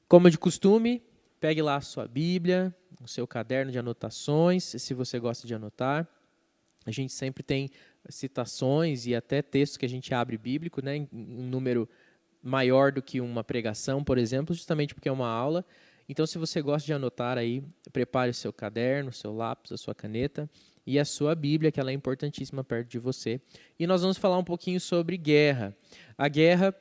Como de costume, pegue lá a sua Bíblia, o seu caderno de anotações, se você gosta de anotar. A gente sempre tem citações e até textos que a gente abre bíblico, né, em um número maior do que uma pregação, por exemplo, justamente porque é uma aula. Então, se você gosta de anotar aí, prepare o seu caderno, o seu lápis, a sua caneta e a sua Bíblia, que ela é importantíssima perto de você. E nós vamos falar um pouquinho sobre guerra. A guerra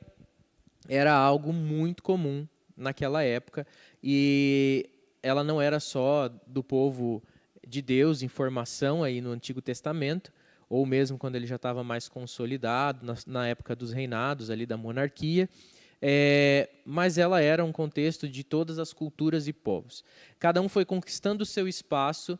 era algo muito comum naquela época e ela não era só do povo de Deus em formação aí no Antigo Testamento, ou mesmo quando ele já estava mais consolidado, na época dos reinados ali da monarquia, mas ela era um contexto de todas as culturas e povos. Cada um foi conquistando o seu espaço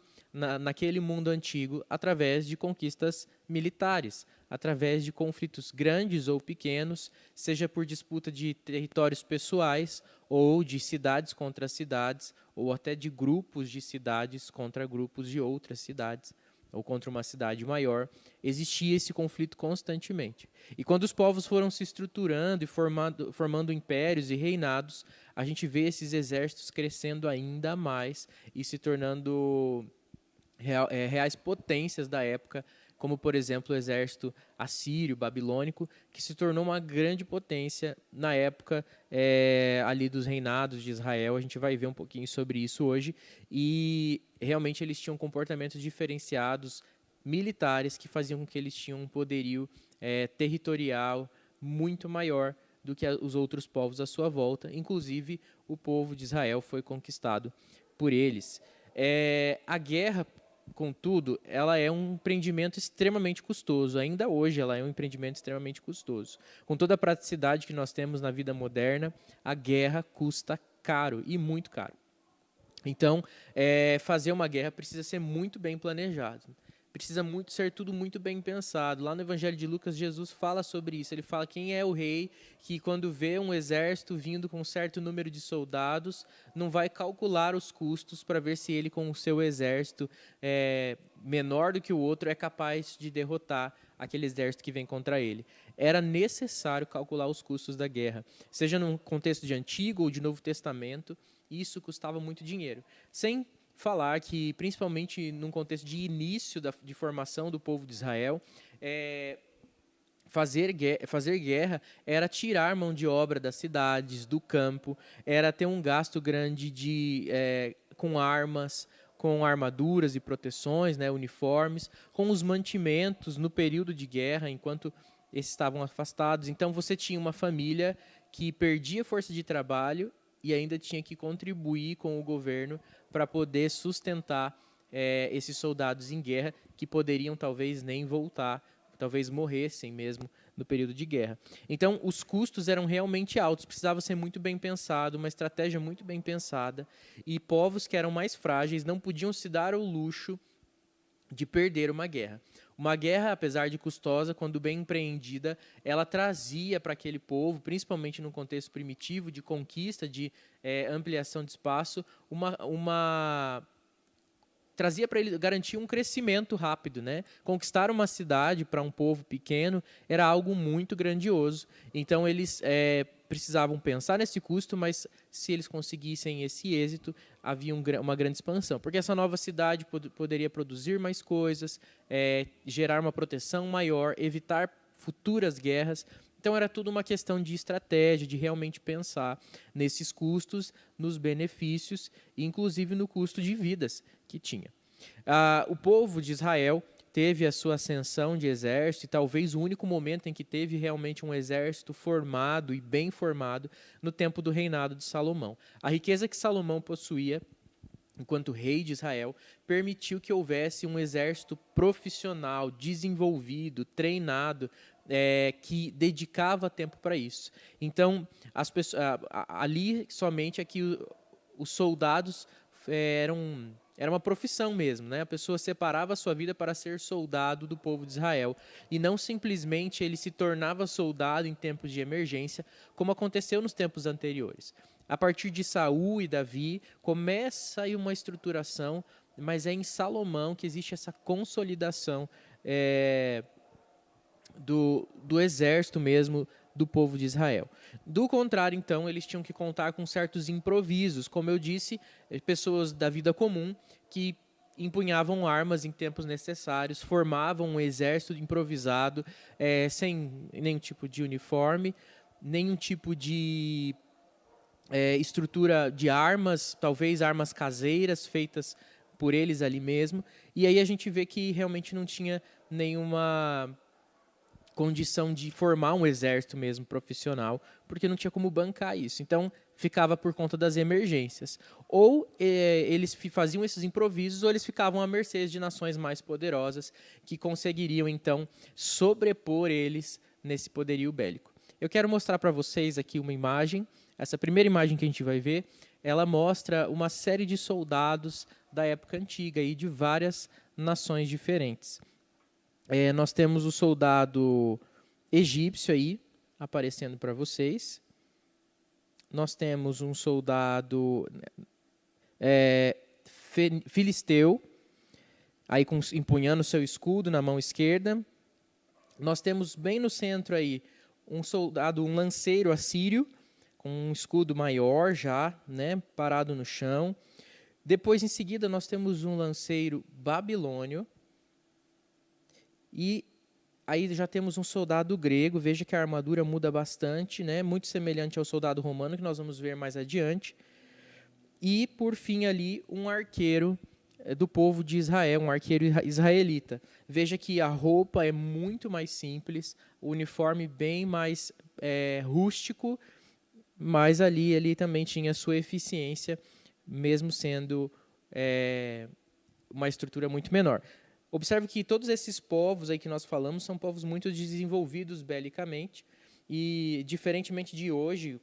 naquele mundo antigo através de conquistas militares, através de conflitos grandes ou pequenos, seja por disputa de territórios pessoais ou de cidades contra cidades, ou até de grupos de cidades contra grupos de outras cidades, ou contra uma cidade maior, existia esse conflito constantemente. E quando os povos foram se estruturando e formando impérios e reinados, a gente vê esses exércitos crescendo ainda mais e se tornando reais potências da época, como, por exemplo, o exército assírio, babilônico, que se tornou uma grande potência na época ali dos reinados de Israel. A gente vai ver um pouquinho sobre isso hoje. E realmente eles tinham comportamentos diferenciados, militares, que faziam com que eles tinham um poderio territorial muito maior do que os outros povos à sua volta. Inclusive, o povo de Israel foi conquistado por eles. A guerra, contudo, ela é um empreendimento extremamente custoso. Ainda hoje, ela é um empreendimento extremamente custoso. Com toda a praticidade que nós temos na vida moderna, a guerra custa caro e muito caro. Então, fazer uma guerra precisa ser muito bem planejado. Precisa ser tudo muito bem pensado. Lá no Evangelho de Lucas, Jesus fala sobre isso. Ele fala quem é o rei que, quando vê um exército vindo com um certo número de soldados, não vai calcular os custos para ver se ele, com o seu exército menor do que o outro, é capaz de derrotar aquele exército que vem contra ele. Era necessário calcular os custos da guerra, seja no contexto de Antigo ou de Novo Testamento. Isso custava muito dinheiro. Sem falar que, principalmente num contexto de início de formação do povo de Israel, fazer guerra era tirar mão de obra das cidades, do campo, era ter um gasto grande com armas, com armaduras e proteções, né, uniformes, com os mantimentos no período de guerra, enquanto esses estavam afastados. Então você tinha uma família que perdia força de trabalho e ainda tinha que contribuir com o governo para poder sustentar esses soldados em guerra que poderiam talvez nem voltar, talvez morressem mesmo no período de guerra. Então, os custos eram realmente altos, precisava ser muito bem pensado, uma estratégia muito bem pensada, e povos que eram mais frágeis não podiam se dar ao luxo de perder uma guerra. Uma guerra, apesar de custosa, quando bem empreendida, ela trazia para aquele povo, principalmente no contexto primitivo, de conquista, de ampliação de espaço, trazia para ele garantir um crescimento rápido, né? Conquistar uma cidade para um povo pequeno era algo muito grandioso. Então eles precisavam pensar nesse custo, mas se eles conseguissem esse êxito, havia uma grande expansão, porque essa nova cidade poderia produzir mais coisas, gerar uma proteção maior, evitar futuras guerras. Então era tudo uma questão de estratégia, de realmente pensar nesses custos, nos benefícios e inclusive no custo de vidas que tinha. O povo de Israel teve a sua ascensão de exército e talvez o único momento em que teve realmente um exército formado e bem formado no tempo do reinado de Salomão. A riqueza que Salomão possuía enquanto rei de Israel, permitiu que houvesse um exército profissional, desenvolvido, treinado, que dedicava tempo para isso. Então, as pessoas, ali somente é que os soldados era uma profissão mesmo, né? A pessoa separava a sua vida para ser soldado do povo de Israel e não simplesmente ele se tornava soldado em tempos de emergência, como aconteceu nos tempos anteriores. A partir de Saul e Davi, começa aí uma estruturação, mas é em Salomão que existe essa consolidação do exército mesmo, do povo de Israel. Do contrário, então, eles tinham que contar com certos improvisos, como eu disse, pessoas da vida comum que empunhavam armas em tempos necessários, formavam um exército improvisado, sem nenhum tipo de uniforme, nenhum tipo de estrutura de armas, talvez armas caseiras feitas por eles ali mesmo. E aí a gente vê que realmente não tinha nenhuma condição de formar um exército mesmo profissional, porque não tinha como bancar isso. Então, ficava por conta das emergências. Ou eles faziam esses improvisos, ou eles ficavam à mercê de nações mais poderosas, que conseguiriam, então, sobrepor eles nesse poderio bélico. Eu quero mostrar para vocês aqui uma imagem. Essa primeira imagem que a gente vai ver, ela mostra uma série de soldados da época antiga e de várias nações diferentes. Nós temos o soldado egípcio aí, aparecendo para vocês. Nós temos um soldado filisteu, aí empunhando seu escudo na mão esquerda. Nós temos bem no centro aí um soldado, um lanceiro assírio, com um escudo maior já, né, parado no chão. Depois, em seguida, nós temos um lanceiro babilônio. E aí já temos um soldado grego. Veja que a armadura muda bastante, né? Muito semelhante ao soldado romano, que nós vamos ver mais adiante. E, por fim, ali, um arqueiro do povo de Israel, um arqueiro israelita. Veja que a roupa é muito mais simples, o uniforme bem mais rústico, mas ali também tinha sua eficiência, mesmo sendo uma estrutura muito menor. Observe que todos esses povos aí que nós falamos são povos muito desenvolvidos belicamente e, diferentemente de hoje,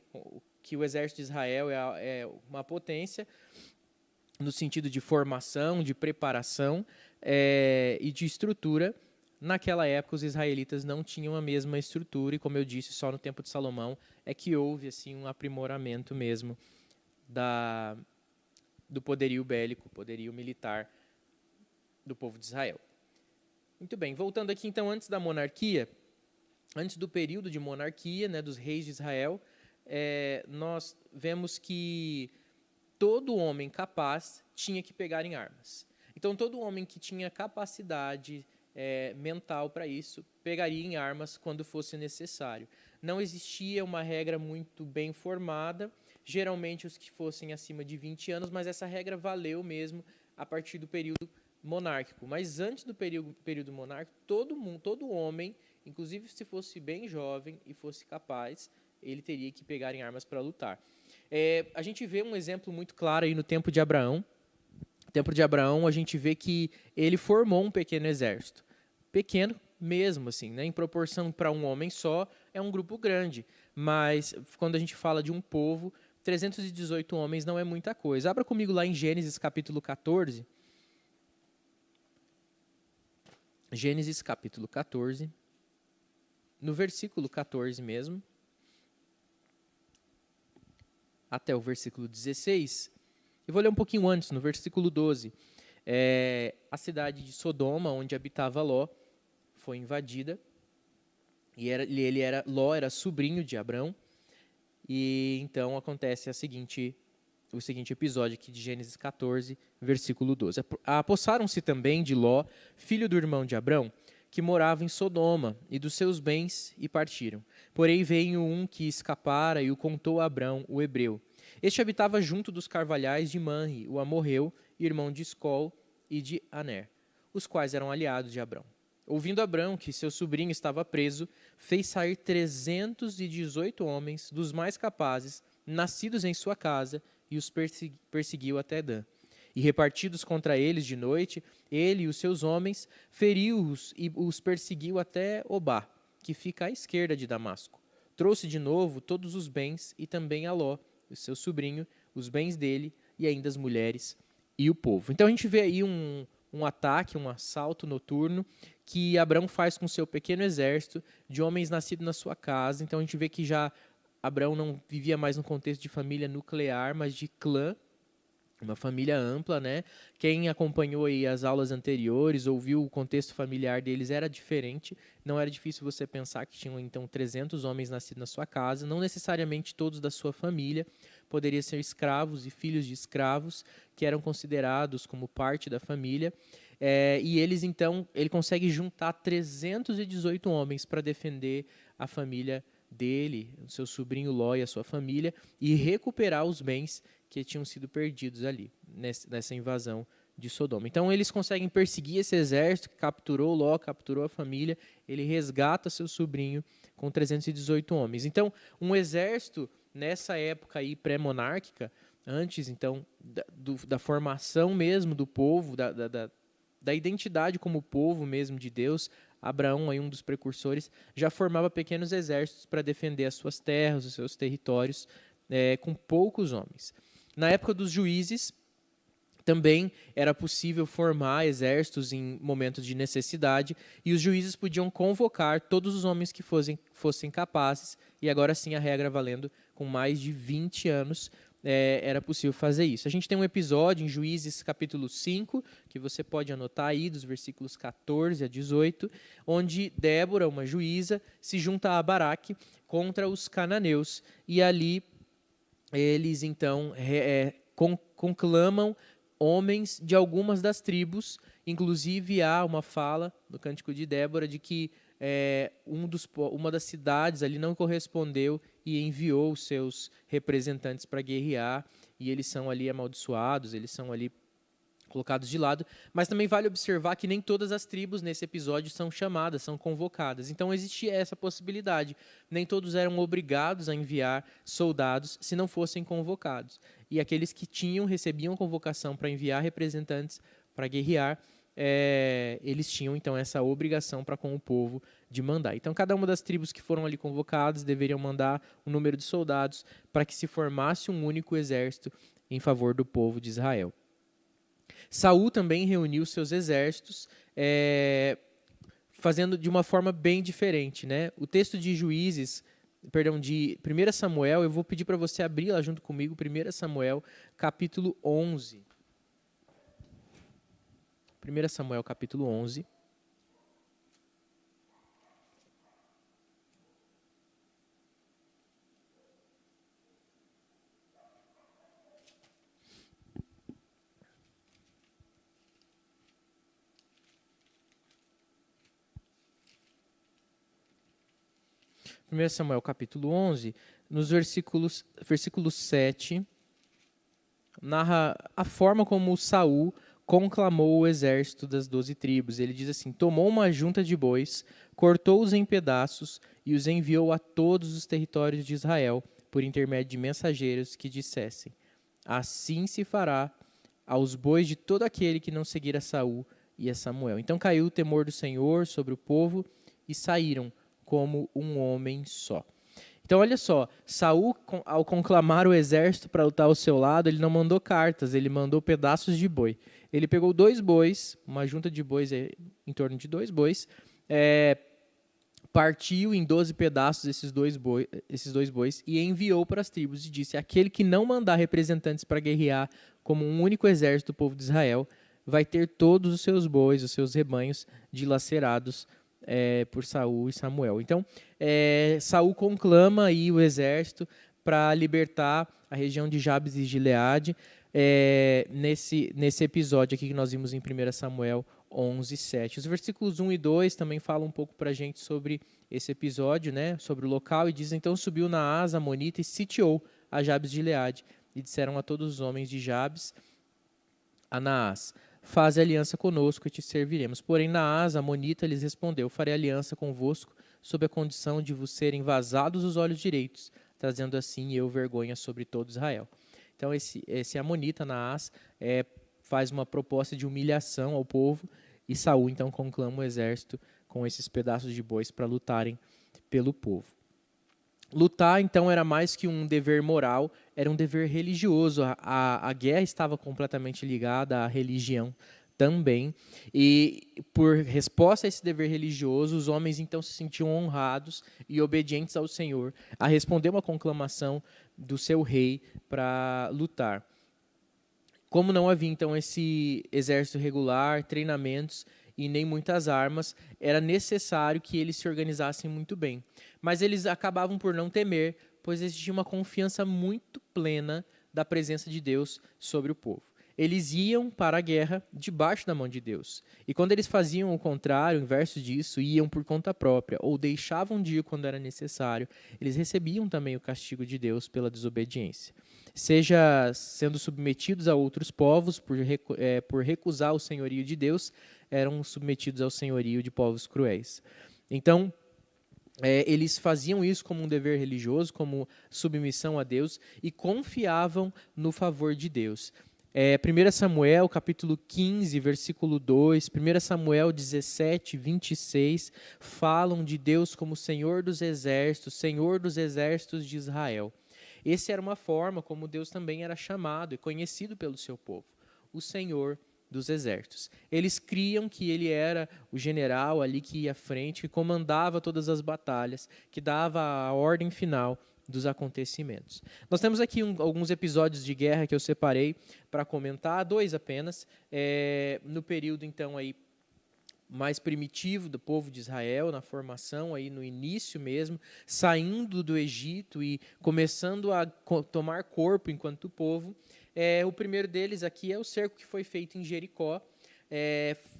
que o exército de Israel é uma potência no sentido de formação, de preparação e de estrutura, naquela época os israelitas não tinham a mesma estrutura e, como eu disse, só no tempo de Salomão é que houve assim um aprimoramento mesmo do poderio bélico, poderio militar do povo de Israel. Muito bem, voltando aqui então antes da monarquia, antes do período de monarquia, né, dos reis de Israel, nós vemos que todo homem capaz tinha que pegar em armas. Então todo homem que tinha capacidade mental para isso, pegaria em armas quando fosse necessário. Não existia uma regra muito bem formada, geralmente os que fossem acima de 20 anos, mas essa regra valeu mesmo a partir do período monárquico. Mas antes do período monárquico, todo homem, inclusive se fosse bem jovem e fosse capaz, ele teria que pegar em armas para lutar. A gente vê um exemplo muito claro aí no tempo de Abraão. No tempo de Abraão, a gente vê que ele formou um pequeno exército. Pequeno mesmo, assim, né? Em proporção para um homem só, é um grupo grande. Mas quando a gente fala de um povo, 318 homens não é muita coisa. Abra comigo lá em Gênesis capítulo 14. Gênesis capítulo 14, no versículo 14 mesmo, até o versículo 16. Eu vou ler um pouquinho antes, no versículo 12. A cidade de Sodoma, onde habitava Ló, foi invadida. E Ló era sobrinho de Abrão. E então acontece o seguinte episódio aqui de Gênesis 14, versículo 12. Apossaram-se também de Ló, filho do irmão de Abrão, que morava em Sodoma, e dos seus bens, e partiram. Porém veio um que escapara e o contou a Abrão, o hebreu. Este habitava junto dos carvalhais de Manre, o amorreu, irmão de Escol e de Aner, os quais eram aliados de Abrão. Ouvindo Abrão que seu sobrinho estava preso, fez sair 318 homens, dos mais capazes, nascidos em sua casa, e os perseguiu até Dan. E repartidos contra eles de noite, ele e os seus homens, feriu-os e os perseguiu até Obá, que fica à esquerda de Damasco. Trouxe de novo todos os bens e também a Ló, o seu sobrinho, os bens dele e ainda as mulheres e o povo. Então a gente vê aí um ataque, um assalto noturno que Abrão faz com seu pequeno exército de homens nascidos na sua casa. Então a gente vê que já Abrão não vivia mais no contexto de família nuclear, mas de clã. Uma família ampla, né? Quem acompanhou aí as aulas anteriores, ouviu o contexto familiar deles, era diferente. Não era difícil você pensar que tinham, então, 300 homens nascidos na sua casa. Não necessariamente todos da sua família. Poderiam ser escravos e filhos de escravos, que eram considerados como parte da família. E eles, então, ele consegue juntar 318 homens para defender a família dele, o seu sobrinho Ló e a sua família, e recuperar os bens que tinham sido perdidos ali, nessa invasão de Sodoma. Então eles conseguem perseguir esse exército que capturou Ló, capturou a família, ele resgata seu sobrinho com 318 homens. Então, um exército, nessa época aí pré-monárquica, antes então da formação mesmo do povo, da identidade como povo mesmo de Deus, Abraão, aí um dos precursores, já formava pequenos exércitos para defender as suas terras, os seus territórios, com poucos homens. Na época dos juízes, também era possível formar exércitos em momentos de necessidade, e os juízes podiam convocar todos os homens que fossem capazes, e agora sim a regra valendo com mais de 20 anos, era possível fazer isso. A gente tem um episódio em Juízes capítulo 5, que você pode anotar aí, dos versículos 14 a 18, onde Débora, uma juíza, se junta a Baraque contra os cananeus, e ali eles então conclamam homens de algumas das tribos. Inclusive há uma fala no Cântico de Débora de que uma das cidades ali não correspondeu e enviou os seus representantes para guerrear, e eles são ali amaldiçoados, eles são ali colocados de lado, mas também vale observar que nem todas as tribos nesse episódio são chamadas, são convocadas. Então existia essa possibilidade. Nem todos eram obrigados a enviar soldados se não fossem convocados. E aqueles que recebiam convocação para enviar representantes para guerrear, eles tinham então essa obrigação para com o povo de mandar. Então cada uma das tribos que foram ali convocadas deveriam mandar um número de soldados para que se formasse um único exército em favor do povo de Israel. Saul também reuniu seus exércitos, fazendo de uma forma bem diferente, né? O texto de de 1 Samuel, eu vou pedir para você abrir lá junto comigo, 1 Samuel, capítulo 11. 1 Samuel, capítulo 11. Primeiro Samuel, capítulo 11, nos versículo 7, narra a forma como Saul conclamou o exército das 12 tribos. Ele diz assim: tomou uma junta de bois, cortou-os em pedaços e os enviou a todos os territórios de Israel, por intermédio de mensageiros que dissessem: assim se fará aos bois de todo aquele que não seguir a Saul e a Samuel. Então caiu o temor do Senhor sobre o povo e saíram como um homem só. Então, olha só, Saul, ao conclamar o exército para lutar ao seu lado, ele não mandou cartas, ele mandou pedaços de boi. Ele pegou 2 bois, uma junta de bois em torno de 2 bois, partiu em 12 pedaços esses dois bois e enviou para as tribos e disse: aquele que não mandar representantes para guerrear como um único exército do povo de Israel vai ter todos os seus bois, os seus rebanhos dilacerados por Saul e Samuel. Então, Saul conclama aí o exército para libertar a região de Jabes e Gileade, nesse episódio aqui que nós vimos em 1 Samuel 11, 7. Os versículos 1 e 2 também falam um pouco para a gente sobre esse episódio, né, sobre o local, e diz: então subiu Naás, amonita, e sitiou a Jabes de Gileade, e disseram a todos os homens de Jabes a Naás: faze aliança conosco e te serviremos. Porém, Naás, amonita, lhes respondeu: farei aliança convosco sob a condição de vos serem vazados os olhos direitos, trazendo assim eu vergonha sobre todo Israel. Então, esse amonita, Naás, faz uma proposta de humilhação ao povo, e Saul, então, conclama o exército com esses pedaços de bois para lutarem pelo povo. Lutar, então, era mais que um dever moral, era um dever religioso. A guerra estava completamente ligada à religião também. E, por resposta a esse dever religioso, os homens, então, se sentiam honrados e obedientes ao Senhor a responder uma conclamação do seu rei para lutar. Como não havia, então, esse exército regular, treinamentos e nem muitas armas, era necessário que eles se organizassem muito bem. Mas eles acabavam por não temer, pois existia uma confiança muito plena da presença de Deus sobre o povo. Eles iam para a guerra debaixo da mão de Deus. E quando eles faziam o contrário, o inverso disso, iam por conta própria ou deixavam de ir quando era necessário, eles recebiam também o castigo de Deus pela desobediência. Seja sendo submetidos a outros povos por recusar o senhorio de Deus, eram submetidos ao senhorio de povos cruéis. Então, eles faziam isso como um dever religioso, como submissão a Deus, e confiavam no favor de Deus. 1 Samuel, capítulo 15, versículo 2, 1 Samuel 17, 26, falam de Deus como Senhor dos exércitos de Israel. Essa era uma forma como Deus também era chamado e conhecido pelo seu povo, o Senhor dos exércitos. Eles criam que ele era o general ali que ia à frente, que comandava todas as batalhas, que dava a ordem final dos acontecimentos. Nós temos aqui alguns episódios de guerra que eu separei para comentar, 2 apenas, no período então aí mais primitivo do povo de Israel, na formação, aí no início mesmo, saindo do Egito e começando a tomar corpo enquanto povo. O primeiro deles aqui é o cerco que foi feito em Jericó.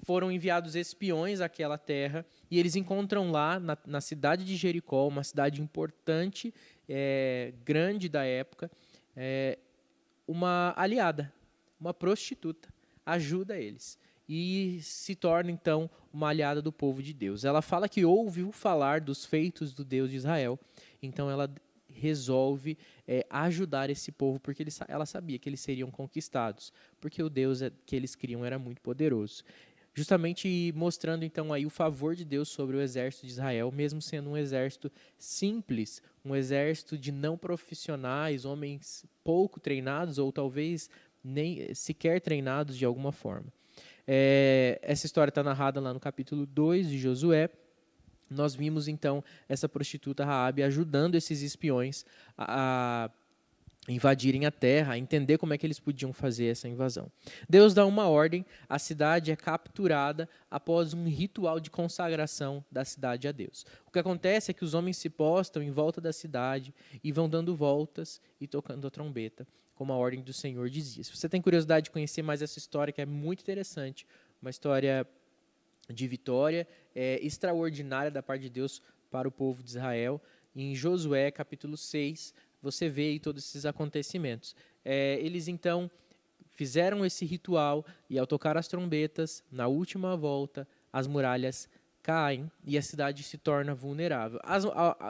Foram enviados espiões àquela terra e eles encontram lá, na cidade de Jericó, uma cidade importante, grande da época, uma aliada, uma prostituta, ajuda eles e se torna, então, uma aliada do povo de Deus. Ela fala que ouviu falar dos feitos do Deus de Israel, então ela resolve ajudar esse povo, porque ela sabia que eles seriam conquistados, porque o Deus que eles criam era muito poderoso. Justamente mostrando, então, aí o favor de Deus sobre o exército de Israel, mesmo sendo um exército simples, um exército de não profissionais, homens pouco treinados, ou talvez nem sequer treinados de alguma forma. Essa história está narrada lá no capítulo 2 de Josué. Nós vimos, então, essa prostituta Raabe ajudando esses espiões a invadirem a terra, a entender como é que eles podiam fazer essa invasão. Deus dá uma ordem, a cidade é capturada após um ritual de consagração da cidade a Deus. O que acontece é que os homens se postam em volta da cidade e vão dando voltas e tocando a trombeta, como a ordem do Senhor dizia. Se você tem curiosidade de conhecer mais essa história, que é muito interessante, uma história de vitória extraordinária da parte de Deus para o povo de Israel, em Josué capítulo 6, você vê aí todos esses acontecimentos. Eles, então, fizeram esse ritual e, ao tocar as trombetas, na última volta, as muralhas caem e a cidade se torna vulnerável.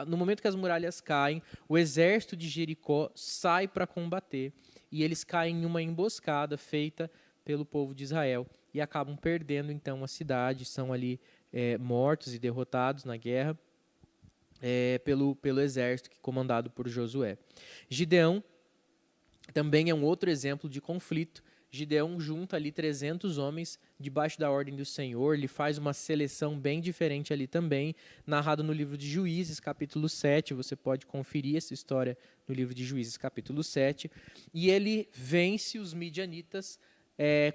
No momento que as muralhas caem, o exército de Jericó sai para combater e eles caem em uma emboscada feita pelo povo de Israel e acabam perdendo, então, a cidade, são ali mortos e derrotados na guerra pelo exército comandado por Josué. Gideão também é um outro exemplo de conflito. Gideão junta ali 300 homens debaixo da ordem do Senhor, ele faz uma seleção bem diferente ali também, narrado no livro de Juízes, capítulo 7, você pode conferir essa história no livro de Juízes, capítulo 7, e ele vence os midianitas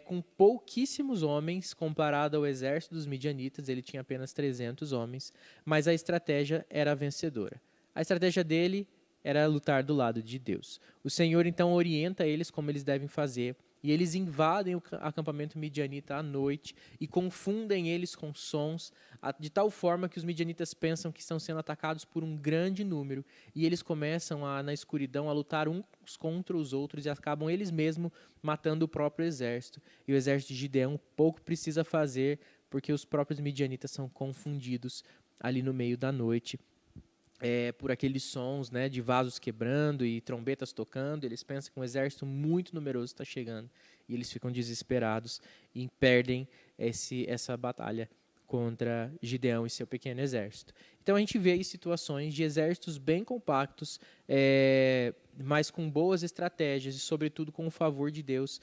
com pouquíssimos homens, comparado ao exército dos midianitas, ele tinha apenas 300 homens, mas a estratégia era vencedora. A estratégia dele era lutar do lado de Deus. O Senhor, então, orienta eles como eles devem fazer, e eles invadem o acampamento midianita à noite e confundem eles com sons, de tal forma que os midianitas pensam que estão sendo atacados por um grande número, e eles começam, na escuridão, a lutar uns contra os outros e acabam eles mesmos matando o próprio exército. E o exército de Gideão pouco precisa fazer, porque os próprios midianitas são confundidos ali no meio da noite, por aqueles sons, né, de vasos quebrando e trombetas tocando. Eles pensam que um exército muito numeroso está chegando e eles ficam desesperados e perdem essa batalha contra Gideão e seu pequeno exército. Então a gente vê aí situações de exércitos bem compactos, mas com boas estratégias e, sobretudo, com o favor de Deus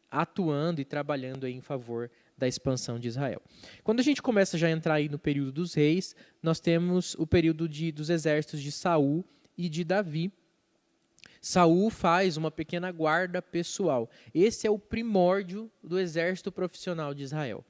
atuando e trabalhando aí em favor da expansão de Israel. Quando a gente começa já a entrar aí no período dos reis, nós temos o período dos exércitos de Saul e de Davi. Saul faz uma pequena guarda pessoal. Esse é o primórdio do exército profissional de Israel.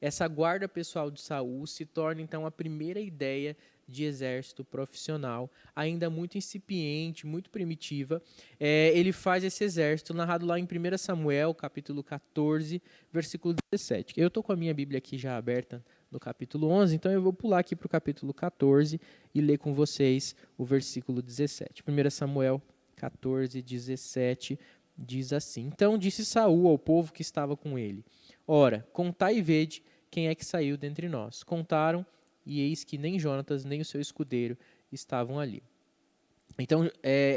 Essa guarda pessoal de Saul se torna então a primeira ideia de exército profissional, ainda muito incipiente, muito primitiva. Ele faz esse exército, narrado lá em 1 Samuel, capítulo 14, versículo 17. Eu estou com a minha Bíblia aqui já aberta no capítulo 11, então eu vou pular aqui para o capítulo 14 e ler com vocês o versículo 17. 1 Samuel 14, 17, diz assim: Então disse Saul ao povo que estava com ele: Ora, contai e vede quem é que saiu dentre nós. Contaram, e eis que nem Jonatas, nem o seu escudeiro estavam ali. Então,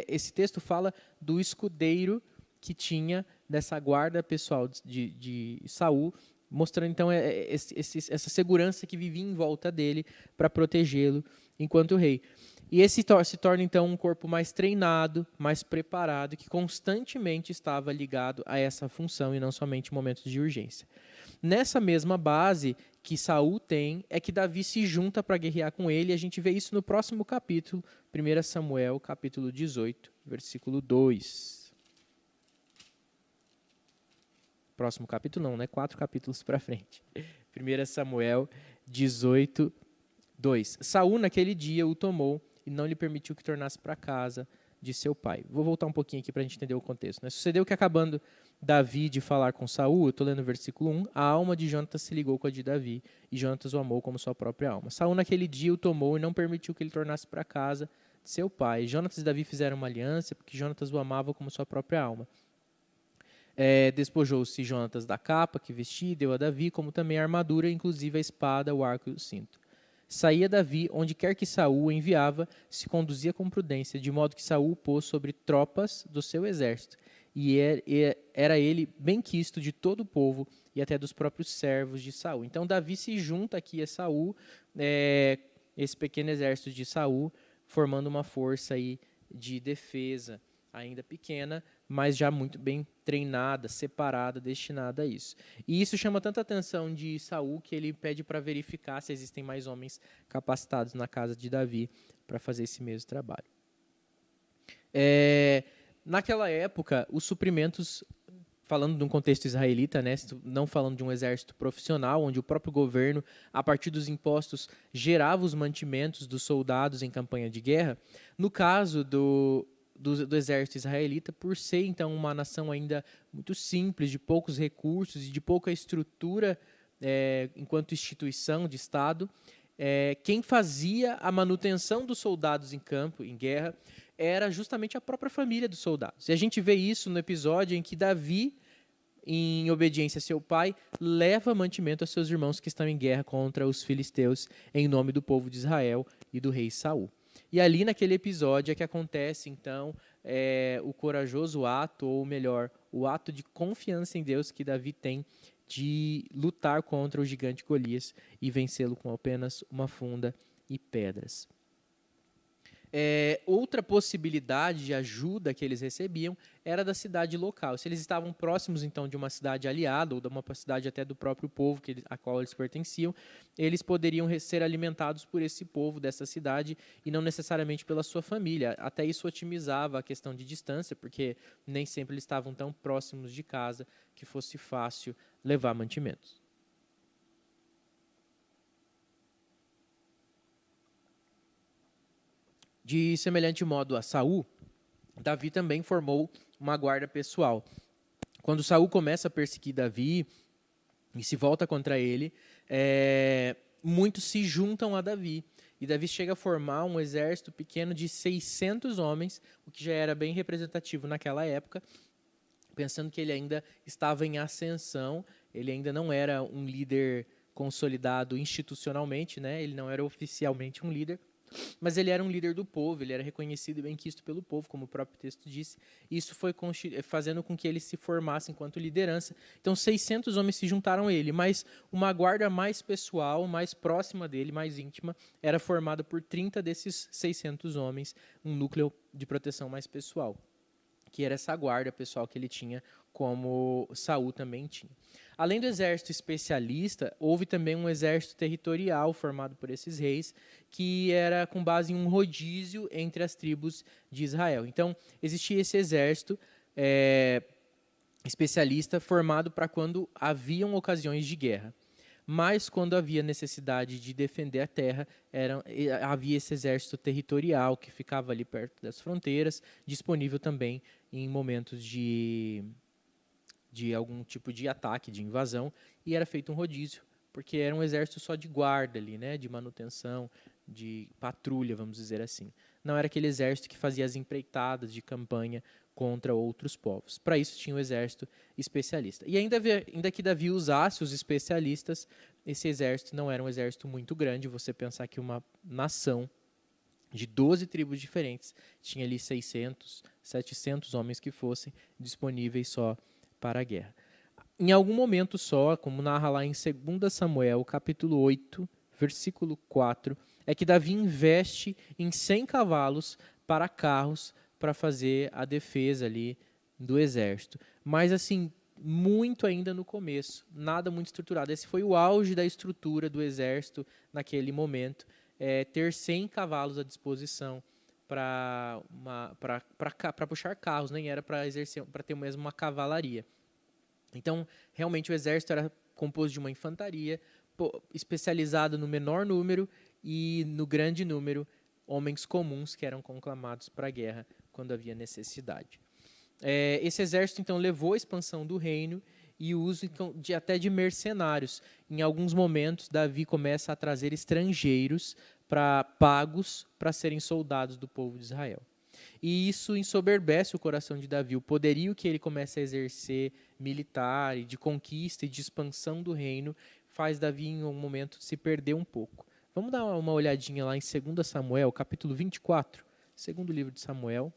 esse texto fala do escudeiro que tinha dessa guarda pessoal de Saul, mostrando então essa segurança que vivia em volta dele para protegê-lo enquanto rei. E esse se torna então um corpo mais treinado, mais preparado, que constantemente estava ligado a essa função e não somente em momentos de urgência. Nessa mesma base que Saul tem, é que Davi se junta para guerrear com ele, e a gente vê isso no próximo capítulo, 1 Samuel, capítulo 18, versículo 2. Próximo capítulo não, né? 4 capítulos para frente. 1 Samuel 18, 2. Saul, naquele dia, o tomou e não lhe permitiu que tornasse para casa de seu pai. Vou voltar um pouquinho aqui para a gente entender o contexto. Sucedeu que, acabando Davi de falar com Saul, eu estou lendo o versículo 1, a alma de Jonatas se ligou com a de Davi, e Jonatas o amou como sua própria alma. Saul, naquele dia, o tomou e não permitiu que ele tornasse para casa de seu pai. Jonatas e Davi fizeram uma aliança, porque Jonatas o amava como sua própria alma. Despojou-se Jonatas da capa que vestia e deu a Davi, como também a armadura, inclusive a espada, o arco e o cinto. Saía Davi, onde quer que Saul o enviava, se conduzia com prudência, de modo que Saul o pôs sobre tropas do seu exército. E era ele bem quisto de todo o povo e até dos próprios servos de Saul. Então Davi se junta aqui a Saul, esse pequeno exército de Saul, formando uma força aí de defesa, ainda pequena, mas já muito bem treinada, separada, destinada a isso. E isso chama tanta atenção de Saul que ele pede para verificar se existem mais homens capacitados na casa de Davi para fazer esse mesmo trabalho. Naquela época, os suprimentos, falando de um contexto israelita, né, não falando de um exército profissional, onde o próprio governo, a partir dos impostos, gerava os mantimentos dos soldados em campanha de guerra, no caso do exército israelita, por ser então uma nação ainda muito simples, de poucos recursos e de pouca estrutura enquanto instituição de Estado, quem fazia a manutenção dos soldados em campo, em guerra, era justamente a própria família dos soldados. E a gente vê isso no episódio em que Davi, em obediência a seu pai, leva mantimento a seus irmãos que estão em guerra contra os filisteus, em nome do povo de Israel e do rei Saul. E ali naquele episódio é que acontece, então, o corajoso ato, ou melhor, o ato de confiança em Deus que Davi tem de lutar contra o gigante Golias e vencê-lo com apenas uma funda e pedras. Outra possibilidade de ajuda que eles recebiam era da cidade local. Se eles estavam próximos, então, de uma cidade aliada ou de uma cidade até do próprio povo a qual eles pertenciam, eles poderiam ser alimentados por esse povo dessa cidade e não necessariamente pela sua família. Até isso otimizava a questão de distância, porque nem sempre eles estavam tão próximos de casa que fosse fácil levar mantimentos. De semelhante modo a Saul, Davi também formou uma guarda pessoal. Quando Saul começa a perseguir Davi e se volta contra ele, muitos se juntam a Davi. E Davi chega a formar um exército pequeno de 600 homens, o que já era bem representativo naquela época, pensando que ele ainda estava em ascensão, ele ainda não era um líder consolidado institucionalmente, né? Ele não era oficialmente um líder, mas ele era um líder do povo, ele era reconhecido e bem-quisto pelo povo, como o próprio texto disse. E isso foi fazendo com que ele se formasse enquanto liderança. Então, 600 homens se juntaram a ele, mas uma guarda mais pessoal, mais próxima dele, mais íntima, era formada por 30 desses 600 homens, um núcleo de proteção mais pessoal. que era essa guarda pessoal que ele tinha, como Saul também tinha. Além do exército especialista, houve também um exército territorial formado por esses reis, que era com base em um rodízio entre as tribos de Israel. Então, existia esse exército especialista formado para quando haviam ocasiões de guerra. Mas, quando havia necessidade de defender a terra, havia esse exército territorial que ficava ali perto das fronteiras, disponível também em momentos de algum tipo de ataque, de invasão, e era feito um rodízio, porque era um exército só de guarda ali, né, de manutenção, de patrulha, vamos dizer assim. Não era aquele exército que fazia as empreitadas de campanha contra outros povos. Para isso tinha o exército especialista. E ainda que Davi usasse os especialistas, esse exército não era um exército muito grande. Você pensar que uma nação de 12 tribos diferentes tinha ali 600, 700 homens que fossem disponíveis só para a guerra. Em algum momento só, como narra lá em 2 Samuel, capítulo 8, versículo 4, é que Davi investe em 100 cavalos para carros para fazer a defesa ali do exército. Mas assim, muito ainda no começo, nada muito estruturado. Esse foi o auge da estrutura do exército naquele momento, ter 100 cavalos à disposição para puxar carros, nem era para ter mesmo uma cavalaria. Então, realmente o exército era composto de uma infantaria especializada no menor número e no grande número homens comuns que eram conclamados para a guerra quando havia necessidade. Esse exército então levou a expansão do reino e o uso até de mercenários. Em alguns momentos, Davi começa a trazer estrangeiros pagos para serem soldados do povo de Israel. E isso ensoberbece o coração de Davi. O poderio que ele começa a exercer militar e de conquista e de expansão do reino faz Davi, em um momento, se perder um pouco. Vamos dar uma olhadinha lá em 2 Samuel, capítulo 24. Segundo livro de Samuel,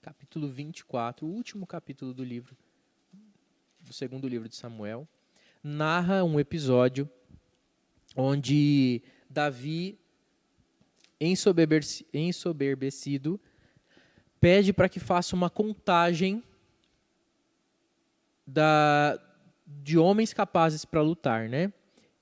capítulo 24, o último capítulo do segundo livro de Samuel, narra um episódio onde Davi, ensoberbecido, pede para que faça uma contagem de homens capazes para lutar, né?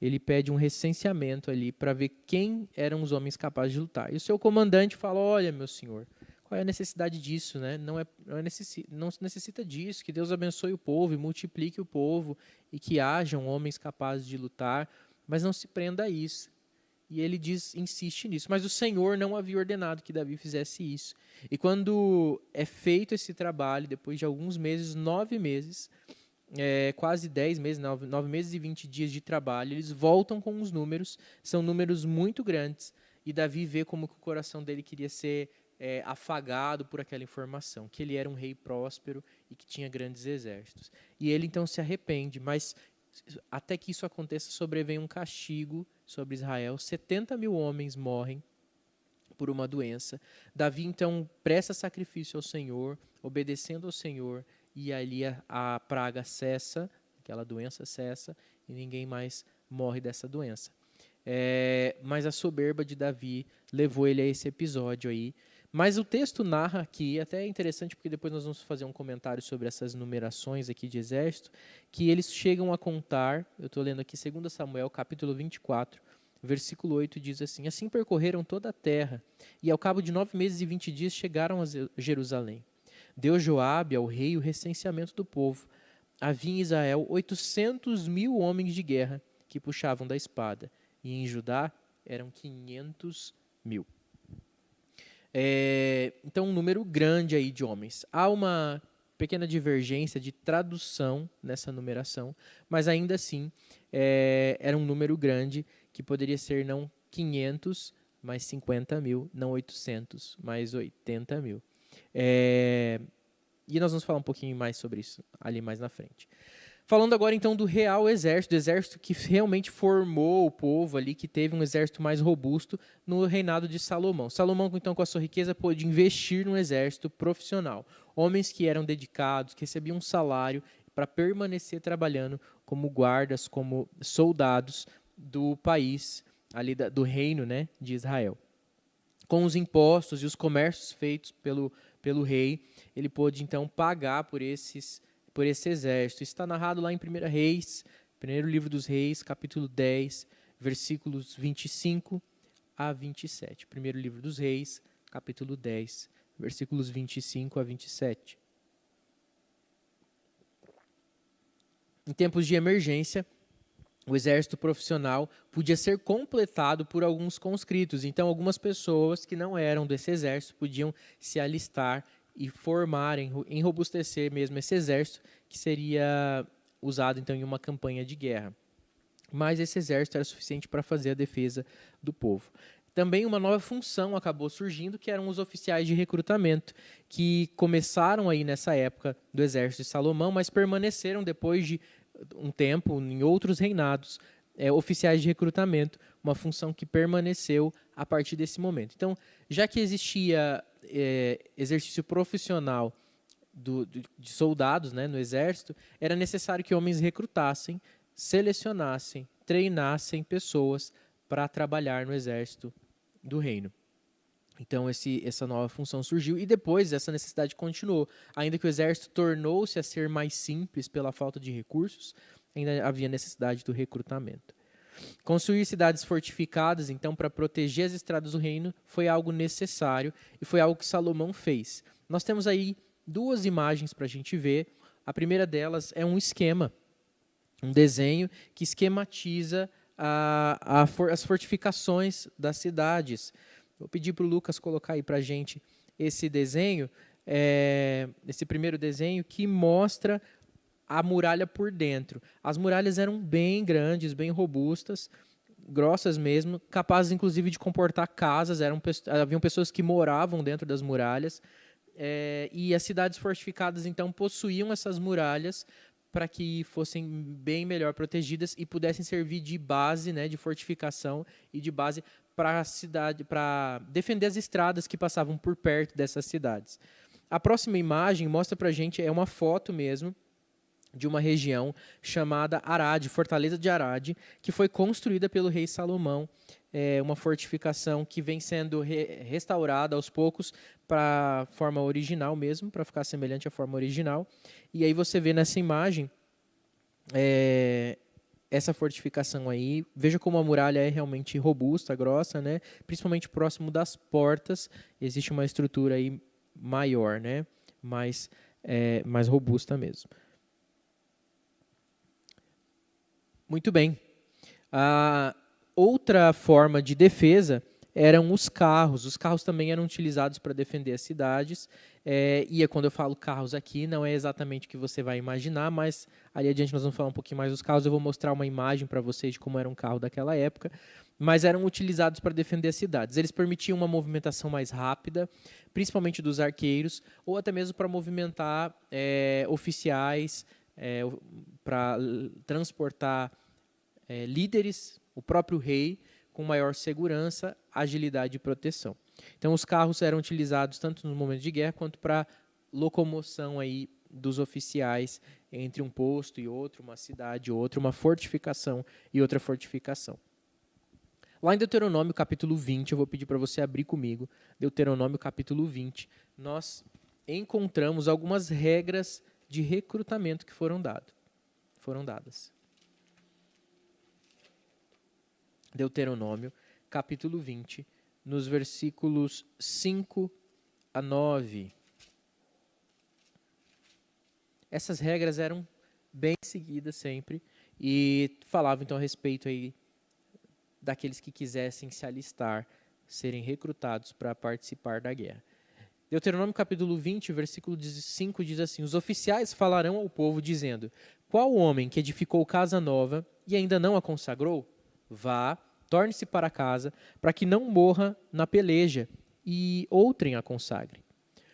Ele pede um recenseamento ali para ver quem eram os homens capazes de lutar. E o seu comandante fala: olha, meu senhor, qual é a necessidade disso, né? Não se necessita disso, que Deus abençoe o povo e multiplique o povo e que hajam homens capazes de lutar, mas não se prenda a isso. E ele insiste nisso. Mas o Senhor não havia ordenado que Davi fizesse isso. E quando é feito esse trabalho, depois de alguns meses, 9 meses, quase 10 meses, 9 meses e 20 dias de trabalho, eles voltam com os números, são números muito grandes, e Davi vê como que o coração dele queria ser afagado por aquela informação, que ele era um rei próspero e que tinha grandes exércitos. E ele então se arrepende, mas até que isso aconteça, sobrevém um castigo sobre Israel. 70 mil homens morrem por uma doença. Davi então presta sacrifício ao Senhor, obedecendo ao Senhor, e ali a praga cessa, aquela doença cessa, e ninguém mais morre dessa doença. Mas a soberba de Davi levou ele a esse episódio aí. Mas o texto narra aqui, até é interessante porque depois nós vamos fazer um comentário sobre essas numerações aqui de exército, que eles chegam a contar, eu estou lendo aqui 2 Samuel, capítulo 24, versículo 8, diz assim: assim percorreram toda a terra, e ao cabo de 9 meses e 20 dias chegaram a Jerusalém. Deu Joabe ao rei o recenseamento do povo. Havia em Israel 800 mil homens de guerra que puxavam da espada, e em Judá eram 500 mil. Então, um número grande aí de homens. Há uma pequena divergência de tradução nessa numeração, mas ainda assim era um número grande que poderia ser não 500, mas 50 mil, não 800, mas 80 mil. E nós vamos falar um pouquinho mais sobre isso ali mais na frente. Falando agora então do real exército, do exército que realmente formou o povo ali, que teve um exército mais robusto no reinado de Salomão. Salomão, então, com a sua riqueza, pôde investir num exército profissional. Homens que eram dedicados, que recebiam um salário para permanecer trabalhando como guardas, como soldados do país, ali do reino, né, de Israel. Com os impostos e os comércios feitos pelo rei, ele pôde então pagar por esse exército. Está narrado lá em 1 Reis, primeiro livro dos Reis, capítulo 10, versículos 25 a 27. Primeiro livro dos Reis, capítulo 10, versículos 25 a 27. Em tempos de emergência, o exército profissional podia ser completado por alguns conscritos. Então, algumas pessoas que não eram desse exército podiam se alistar e formarem, enrobustecer mesmo esse exército, que seria usado então em uma campanha de guerra. Mas esse exército era suficiente para fazer a defesa do povo. Também uma nova função acabou surgindo, que eram os oficiais de recrutamento, que começaram aí nessa época do exército de Salomão, mas permaneceram depois de um tempo em outros reinados, oficiais de recrutamento, uma função que permaneceu a partir desse momento. Então, já que existia exercício profissional de soldados, né, no exército, era necessário que homens recrutassem, selecionassem, treinassem pessoas para trabalhar no exército do reino. Então, essa nova função surgiu e depois essa necessidade continuou. Ainda que o exército tornou-se a ser mais simples pela falta de recursos, ainda havia necessidade do recrutamento. Construir cidades fortificadas, então, para proteger as estradas do reino, foi algo necessário e foi algo que Salomão fez. Nós temos aí duas imagens para a gente ver. A primeira delas é um esquema, um desenho que esquematiza as fortificações das cidades. Vou pedir para o Lucas colocar aí para a gente esse desenho, esse primeiro desenho que mostra a muralha por dentro. As muralhas eram bem grandes, bem robustas, grossas mesmo, capazes inclusive de comportar casas. Haviam pessoas que moravam dentro das muralhas, e as cidades fortificadas então possuíam essas muralhas para que fossem bem melhor protegidas e pudessem servir de base, né, de fortificação e de base para a cidade, para defender as estradas que passavam por perto dessas cidades. A próxima imagem mostra para a gente, é uma foto mesmo, de uma região chamada Arade, Fortaleza de Arade, que foi construída pelo rei Salomão, uma fortificação que vem sendo restaurada aos poucos para a forma original mesmo, para ficar semelhante à forma original. E aí você vê nessa imagem essa fortificação aí. Veja como a muralha é realmente robusta, grossa, né? Principalmente próximo das portas, existe uma estrutura aí maior, né? Mais robusta mesmo. Muito bem. A outra forma de defesa eram os carros. Os carros também eram utilizados para defender as cidades. E quando eu falo carros aqui, não é exatamente o que você vai imaginar, mas ali adiante nós vamos falar um pouquinho mais dos carros. Eu vou mostrar uma imagem para vocês de como era um carro daquela época. Mas eram utilizados para defender as cidades. Eles permitiam uma movimentação mais rápida, principalmente dos arqueiros, ou até mesmo para movimentar oficiais, para transportar líderes, o próprio rei, com maior segurança, agilidade e proteção. Então, os carros eram utilizados tanto no momento de guerra quanto para locomoção aí dos oficiais entre um posto e outro, uma cidade e outra, uma fortificação e outra fortificação. Lá em Deuteronômio, capítulo 20, eu vou pedir para você abrir comigo, Deuteronômio, capítulo 20, nós encontramos algumas regras de recrutamento que foram dadas. Deuteronômio, capítulo 20, nos versículos 5 a 9. Essas regras eram bem seguidas sempre e falavam então a respeito aí daqueles que quisessem se alistar, serem recrutados para participar da guerra. Deuteronômio capítulo 20, versículo 5 diz assim: os oficiais falarão ao povo dizendo: qual homem que edificou casa nova e ainda não a consagrou? Vá, torne-se para casa, para que não morra na peleja, e outrem a consagre.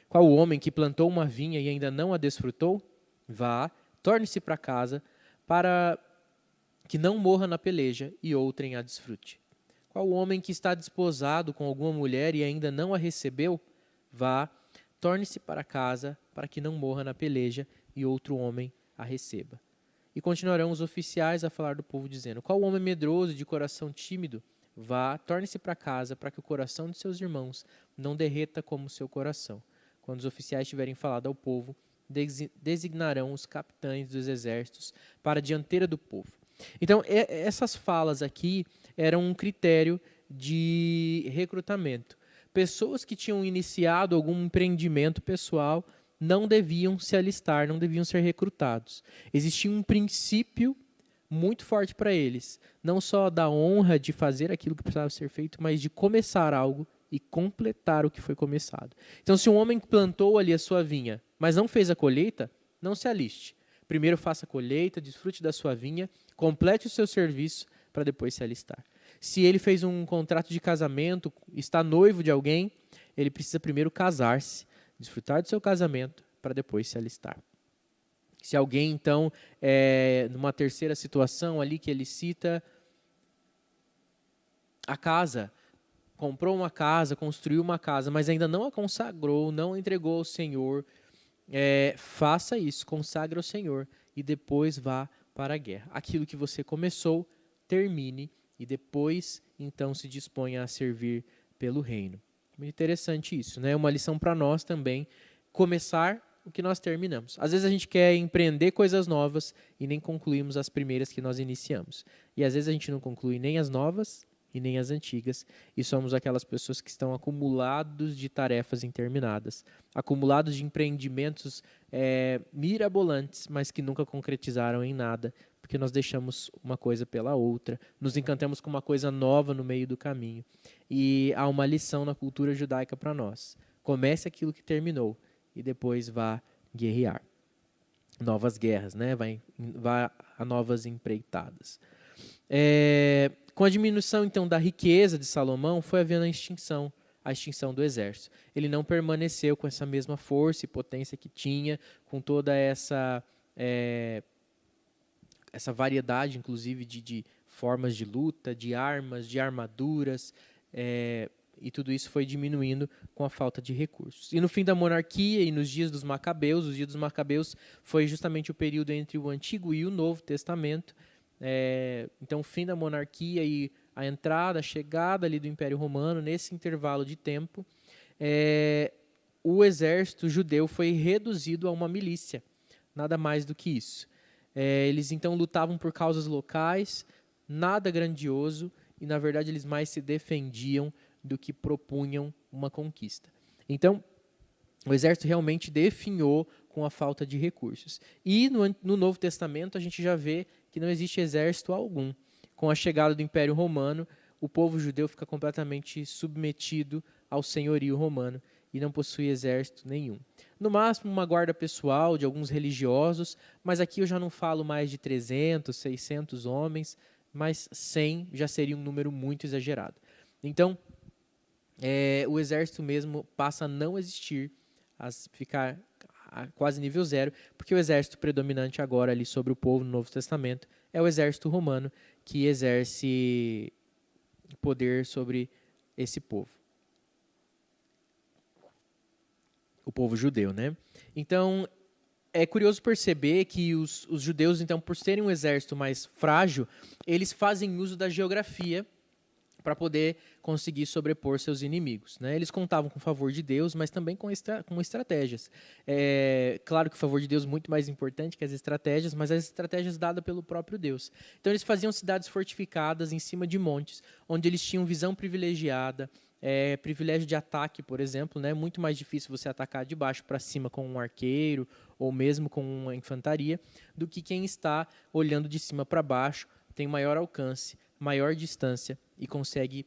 Qual o homem que plantou uma vinha e ainda não a desfrutou? Vá, torne-se para casa, para que não morra na peleja, e outrem a desfrute. Qual o homem que está desposado com alguma mulher e ainda não a recebeu? Vá, torne-se para casa, para que não morra na peleja, e outro homem a receba. E continuarão os oficiais a falar do povo, dizendo: qual homem medroso e de coração tímido? Vá, torne-se para casa, para que o coração de seus irmãos não derreta como o seu coração. quando os oficiais tiverem falado ao povo, designarão os capitães dos exércitos para a dianteira do povo. Então, essas falas aqui eram um critério de recrutamento. Pessoas que tinham iniciado algum empreendimento pessoal não deviam se alistar, não deviam ser recrutados. Existia um princípio muito forte para eles, não só da honra de fazer aquilo que precisava ser feito, mas de começar algo e completar o que foi começado. Então, se um homem plantou ali a sua vinha, mas não fez a colheita, não se aliste. Primeiro faça a colheita, desfrute da sua vinha, complete o seu serviço para depois se alistar. Se ele fez um contrato de casamento, está noivo de alguém, ele precisa primeiro casar-se, desfrutar do seu casamento para depois se alistar. Se alguém, então, numa terceira situação ali que ele cita, a casa, comprou uma casa, construiu uma casa, mas ainda não a consagrou, não a entregou ao Senhor, faça isso, consagre ao Senhor e depois vá para a guerra. Aquilo que você começou, termine e depois, então, se disponha a servir pelo reino. Muito interessante isso, né? Uma lição para nós também, começar o que nós terminamos. Às vezes a gente quer empreender coisas novas e nem concluímos as primeiras que nós iniciamos. E às vezes a gente não conclui nem as novas e nem as antigas, e somos aquelas pessoas que estão acumulados de tarefas interminadas, acumulados de empreendimentos mirabolantes, mas que nunca concretizaram em nada, porque nós deixamos uma coisa pela outra, nos encantamos com uma coisa nova no meio do caminho. E há uma lição na cultura judaica para nós. Comece aquilo que terminou e depois vá guerrear. Novas guerras, né? Vá a novas empreitadas. Com a diminuição, então, da riqueza de Salomão, foi havendo a extinção do exército. Ele não permaneceu com essa mesma força e potência que tinha, com toda essa variedade, inclusive, de formas de luta, de armas, de armaduras, e tudo isso foi diminuindo com a falta de recursos. E no fim da monarquia e nos dias dos Macabeus, os dias dos Macabeus foi justamente o período entre o Antigo e o Novo Testamento. Então, o fim da monarquia e a entrada, a chegada ali do Império Romano, nesse intervalo de tempo, o exército judeu foi reduzido a uma milícia, nada mais do que isso. Eles então lutavam por causas locais, nada grandioso, e na verdade eles mais se defendiam do que propunham uma conquista. Então, o exército realmente definhou com a falta de recursos. E no Novo Testamento a gente já vê que não existe exército algum. Com a chegada do Império Romano, o povo judeu fica completamente submetido ao senhorio romano e não possui exército nenhum. No máximo, uma guarda pessoal de alguns religiosos, mas aqui eu já não falo mais de 300, 600 homens, mas 100 já seria um número muito exagerado. Então, o exército mesmo passa a não existir, a ficar a quase nível zero, porque o exército predominante agora ali sobre o povo no Novo Testamento é o exército romano, que exerce poder sobre esse povo. O povo judeu, né? Então, é curioso perceber que os judeus, então, por serem um exército mais frágil, eles fazem uso da geografia para poder conseguir sobrepor seus inimigos, né? Eles contavam com o favor de Deus, mas também com estratégias. Claro que o favor de Deus é muito mais importante que as estratégias, mas as estratégias dadas pelo próprio Deus. Então eles faziam cidades fortificadas em cima de montes, onde eles tinham visão privilegiada, privilégio de ataque, por exemplo, né? Muito mais difícil você atacar de baixo para cima com um arqueiro ou mesmo com uma infantaria do que quem está olhando de cima para baixo, tem maior alcance, maior distância e consegue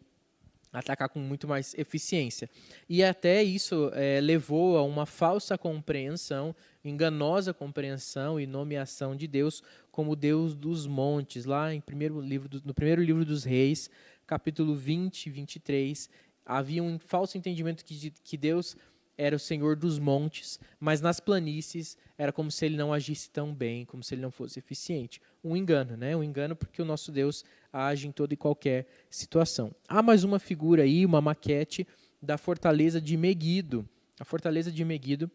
atacar com muito mais eficiência. E até isso levou a uma falsa compreensão, enganosa compreensão e nomeação de Deus como Deus dos montes. Lá no primeiro livro dos Reis, capítulo 20, 23, havia um falso entendimento que Deus era o Senhor dos montes, mas nas planícies era como se ele não agisse tão bem, como se ele não fosse eficiente. Um engano, né? Um engano porque o nosso Deus age em toda e qualquer situação. Há mais uma figura aí, uma maquete da fortaleza de Meguido. A fortaleza de Meguido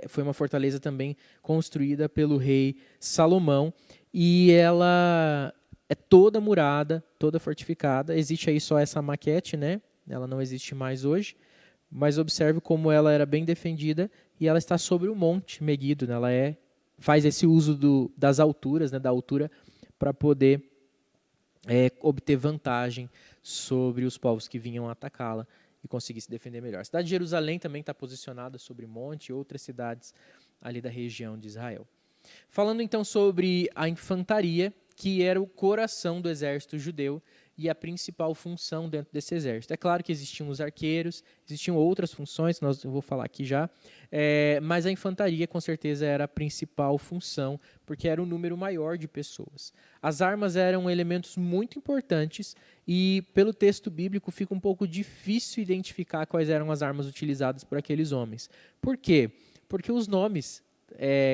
foi uma fortaleza também construída pelo rei Salomão e ela é toda murada, toda fortificada. Existe aí só essa maquete, né? Ela não existe mais hoje. mas observe como ela era bem defendida e ela está sobre o monte Meguido, né? Ela faz esse uso das alturas, né, da altura, para poder obter vantagem sobre os povos que vinham atacá-la e conseguir se defender melhor. A cidade de Jerusalém também está posicionada sobre monte e outras cidades ali da região de Israel. Falando então sobre a infantaria, que era o coração do exército judeu e a principal função dentro desse exército. É claro que existiam os arqueiros, existiam outras funções, eu vou falar aqui já, mas a infantaria com certeza era a principal função, porque era o número maior de pessoas. As armas eram elementos muito importantes e pelo texto bíblico fica um pouco difícil identificar quais eram as armas utilizadas por aqueles homens. Por quê? Porque os nomes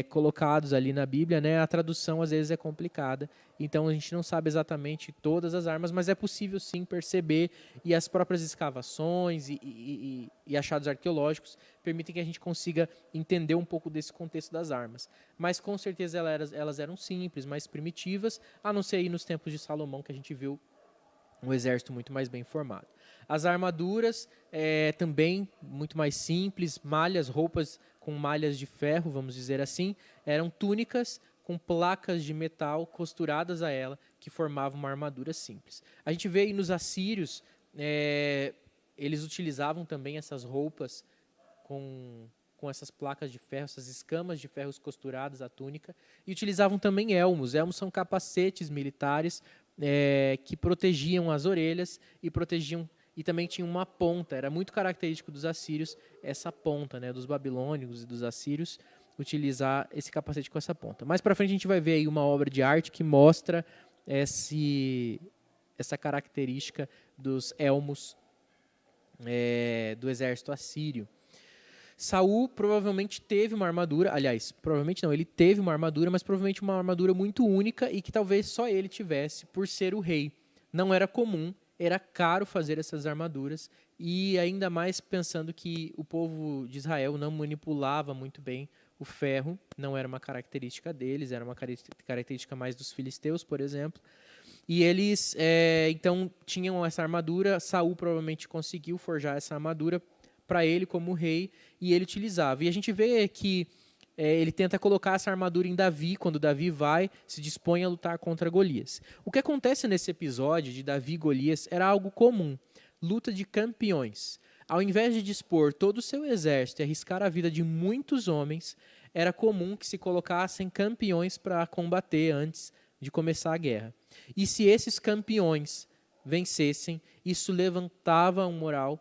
colocados ali na Bíblia, né, a tradução às vezes é complicada, então a gente não sabe exatamente todas as armas, mas é possível sim perceber, e as próprias escavações e achados arqueológicos permitem que a gente consiga entender um pouco desse contexto das armas. Mas com certeza elas eram simples, mais primitivas, a não ser aí nos tempos de Salomão, que a gente viu um exército muito mais bem formado. As armaduras também muito mais simples, roupas com malhas de ferro, vamos dizer assim, eram túnicas com placas de metal costuradas a ela, que formavam uma armadura simples. A gente vê aí nos assírios, eles utilizavam também essas roupas com essas placas de ferro, essas escamas de ferro costuradas à túnica, e utilizavam também elmos. Elmos são capacetes militares que protegiam as orelhas e também tinha uma ponta. Era muito característico dos assírios essa ponta, né, dos babilônicos e dos assírios, utilizar esse capacete com essa ponta. Mais para frente a gente vai ver aí uma obra de arte que mostra essa característica dos elmos do exército assírio. Saul provavelmente teve uma armadura, aliás, provavelmente não, ele teve uma armadura, mas provavelmente uma armadura muito única e que talvez só ele tivesse por ser o rei. Não era comum, era caro fazer essas armaduras e ainda mais pensando que o povo de Israel não manipulava muito bem o ferro, não era uma característica deles, era uma característica mais dos filisteus, por exemplo. E eles, então, tinham essa armadura, Saul provavelmente conseguiu forjar essa armadura para ele como rei, e ele utilizava. E a gente vê que ele tenta colocar essa armadura em Davi, quando Davi se dispõe a lutar contra Golias. O que acontece nesse episódio de Davi e Golias era algo comum, luta de campeões. Ao invés de dispor todo o seu exército e arriscar a vida de muitos homens, era comum que se colocassem campeões para combater antes de começar a guerra. E se esses campeões vencessem, isso levantava o moral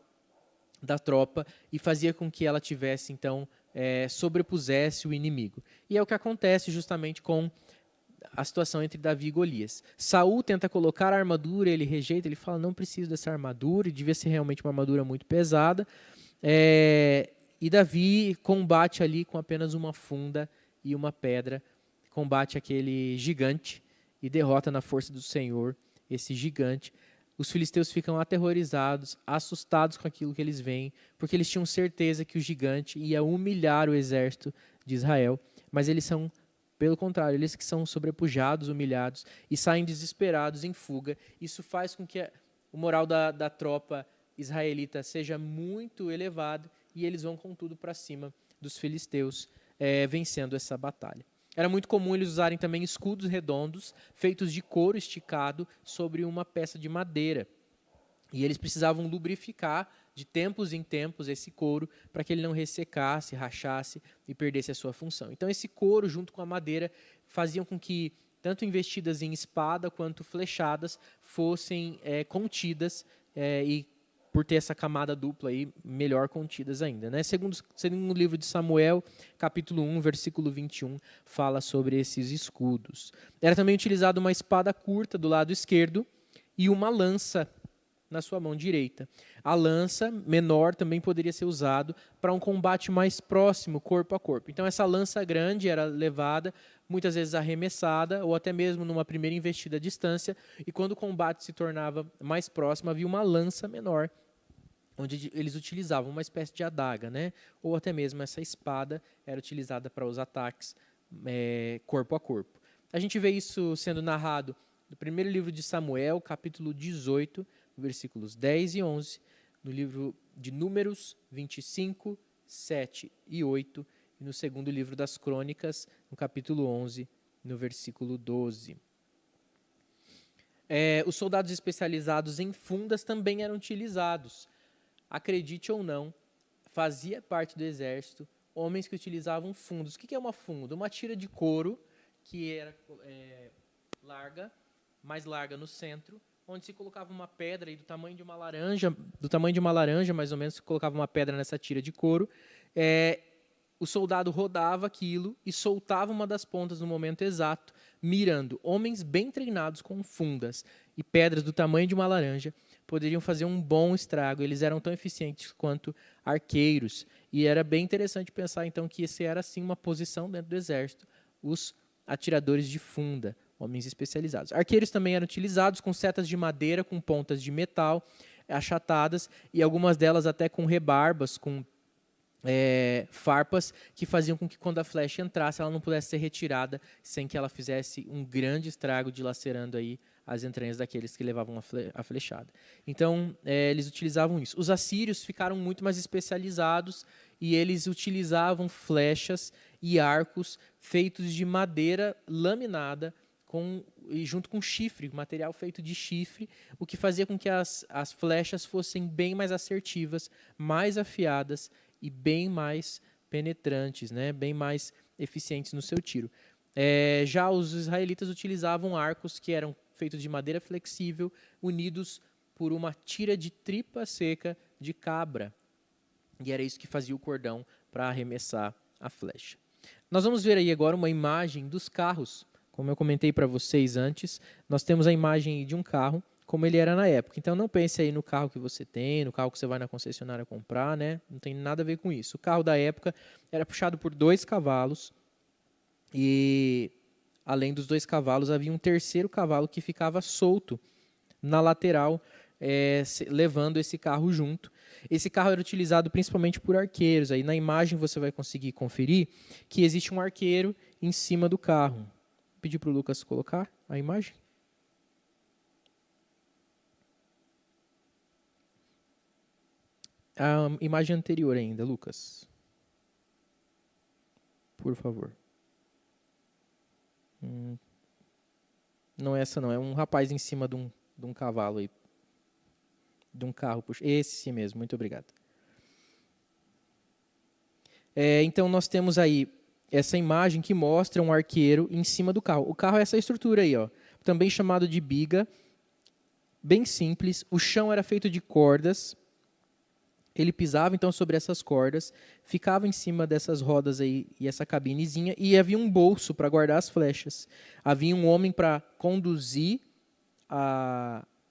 da tropa e fazia com que ela tivesse, então, sobrepusesse o inimigo. E é o que acontece justamente com a situação entre Davi e Golias. Saul tenta colocar a armadura, ele rejeita, ele fala, não preciso dessa armadura, e devia ser realmente uma armadura muito pesada. E Davi combate ali com apenas uma funda e uma pedra, combate aquele gigante e derrota na força do Senhor esse gigante. Os filisteus ficam aterrorizados, assustados com aquilo que eles veem, porque eles tinham certeza que o gigante ia humilhar o exército de Israel, mas eles são, pelo contrário, eles que são sobrepujados, humilhados e saem desesperados em fuga. Isso faz com que o moral da tropa israelita seja muito elevado e eles vão com tudo para cima dos filisteus, vencendo essa batalha. Era muito comum eles usarem também escudos redondos, feitos de couro esticado sobre uma peça de madeira. E eles precisavam lubrificar de tempos em tempos esse couro para que ele não ressecasse, rachasse e perdesse a sua função. Então esse couro junto com a madeira faziam com que tanto investidas em espada quanto flechadas fossem contidas e por ter essa camada dupla aí, melhor contidas ainda, né? Segundo o livro de Samuel, capítulo 1, versículo 21, fala sobre esses escudos. Era também utilizada uma espada curta do lado esquerdo e uma lança na sua mão direita. A lança menor também poderia ser usado para um combate mais próximo, corpo a corpo. Então essa lança grande era levada, muitas vezes arremessada, ou até mesmo numa primeira investida à distância, e quando o combate se tornava mais próximo, havia uma lança menor, onde eles utilizavam uma espécie de adaga, né? Ou até mesmo essa espada era utilizada para os ataques corpo a corpo. A gente vê isso sendo narrado no primeiro livro de Samuel, capítulo 18, versículos 10 e 11, no livro de Números 25, 7 e 8, e no segundo livro das Crônicas, no capítulo 11, no versículo 12. Os soldados especializados em fundas também eram utilizados. Acredite ou não, fazia parte do exército homens que utilizavam fundos. O que é uma funda? Uma tira de couro que era larga, mais larga no centro, onde se colocava uma pedra aí do tamanho de uma laranja, mais ou menos, se colocava uma pedra nessa tira de couro. O soldado rodava aquilo e soltava uma das pontas no momento exato, mirando. Homens bem treinados com fundas e pedras do tamanho de uma laranja poderiam fazer um bom estrago. Eles eram tão eficientes quanto arqueiros. E era bem interessante pensar, então, que esse era, sim, uma posição dentro do exército, os atiradores de funda, homens especializados. Arqueiros também eram utilizados com setas de madeira, com pontas de metal, achatadas, e algumas delas até com rebarbas, com farpas, que faziam com que quando a flecha entrasse, ela não pudesse ser retirada sem que ela fizesse um grande estrago, dilacerando aí as entranhas daqueles que levavam a flechada. Então, eles utilizavam isso. Os assírios ficaram muito mais especializados e eles utilizavam flechas e arcos feitos de madeira laminada e junto com chifre, material feito de chifre, o que fazia com que as flechas fossem bem mais assertivas, mais afiadas e bem mais penetrantes, né? Bem mais eficientes no seu tiro. Já os israelitas utilizavam arcos que eram feitos de madeira flexível, unidos por uma tira de tripa seca de cabra. E era isso que fazia o cordão para arremessar a flecha. Nós vamos ver aí agora uma imagem dos carros. Como eu comentei para vocês antes, nós temos a imagem de um carro como ele era na época. Então não pense aí no carro que você tem, no carro que você vai na concessionária comprar, né? Não tem nada a ver com isso. O carro da época era puxado por 2 cavalos e além dos 2 cavalos havia um terceiro cavalo que ficava solto na lateral, levando esse carro junto. Esse carro era utilizado principalmente por arqueiros. Aí na imagem você vai conseguir conferir que existe um arqueiro em cima do carro. Vou pedir para o Lucas colocar a imagem. A imagem anterior ainda, Lucas. Por favor. Não é essa não, é um rapaz em cima de um cavalo aí. De um carro. Esse mesmo, muito obrigado. Então nós temos aí essa imagem que mostra um arqueiro em cima do carro. O carro é essa estrutura aí, ó, também chamado de biga, bem simples. O chão era feito de cordas. Ele pisava então sobre essas cordas, ficava em cima dessas rodas aí e essa cabinezinha, e havia um bolso para guardar as flechas. Havia um homem para conduzir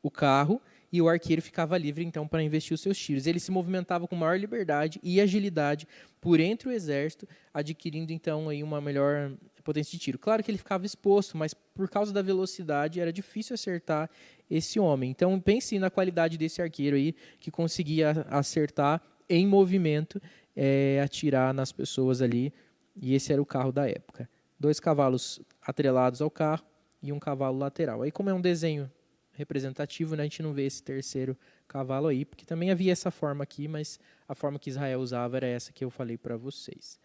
o carro e o arqueiro ficava livre então para investir os seus tiros. Ele se movimentava com maior liberdade e agilidade por entre o exército, adquirindo então aí uma melhor potência de tiro. Claro que ele ficava exposto, mas por causa da velocidade era difícil acertar esse homem. Então pense na qualidade desse arqueiro aí que conseguia acertar em movimento, atirar nas pessoas ali, e esse era o carro da época. 2 cavalos atrelados ao carro e um cavalo lateral. Aí como é um desenho representativo, né, a gente não vê esse terceiro cavalo aí, porque também havia essa forma aqui, mas a forma que Israel usava era essa que eu falei para vocês.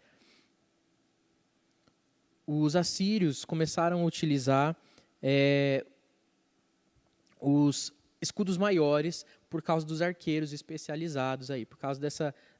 Os assírios começaram a utilizar os escudos maiores por causa dos arqueiros especializados aí, por causa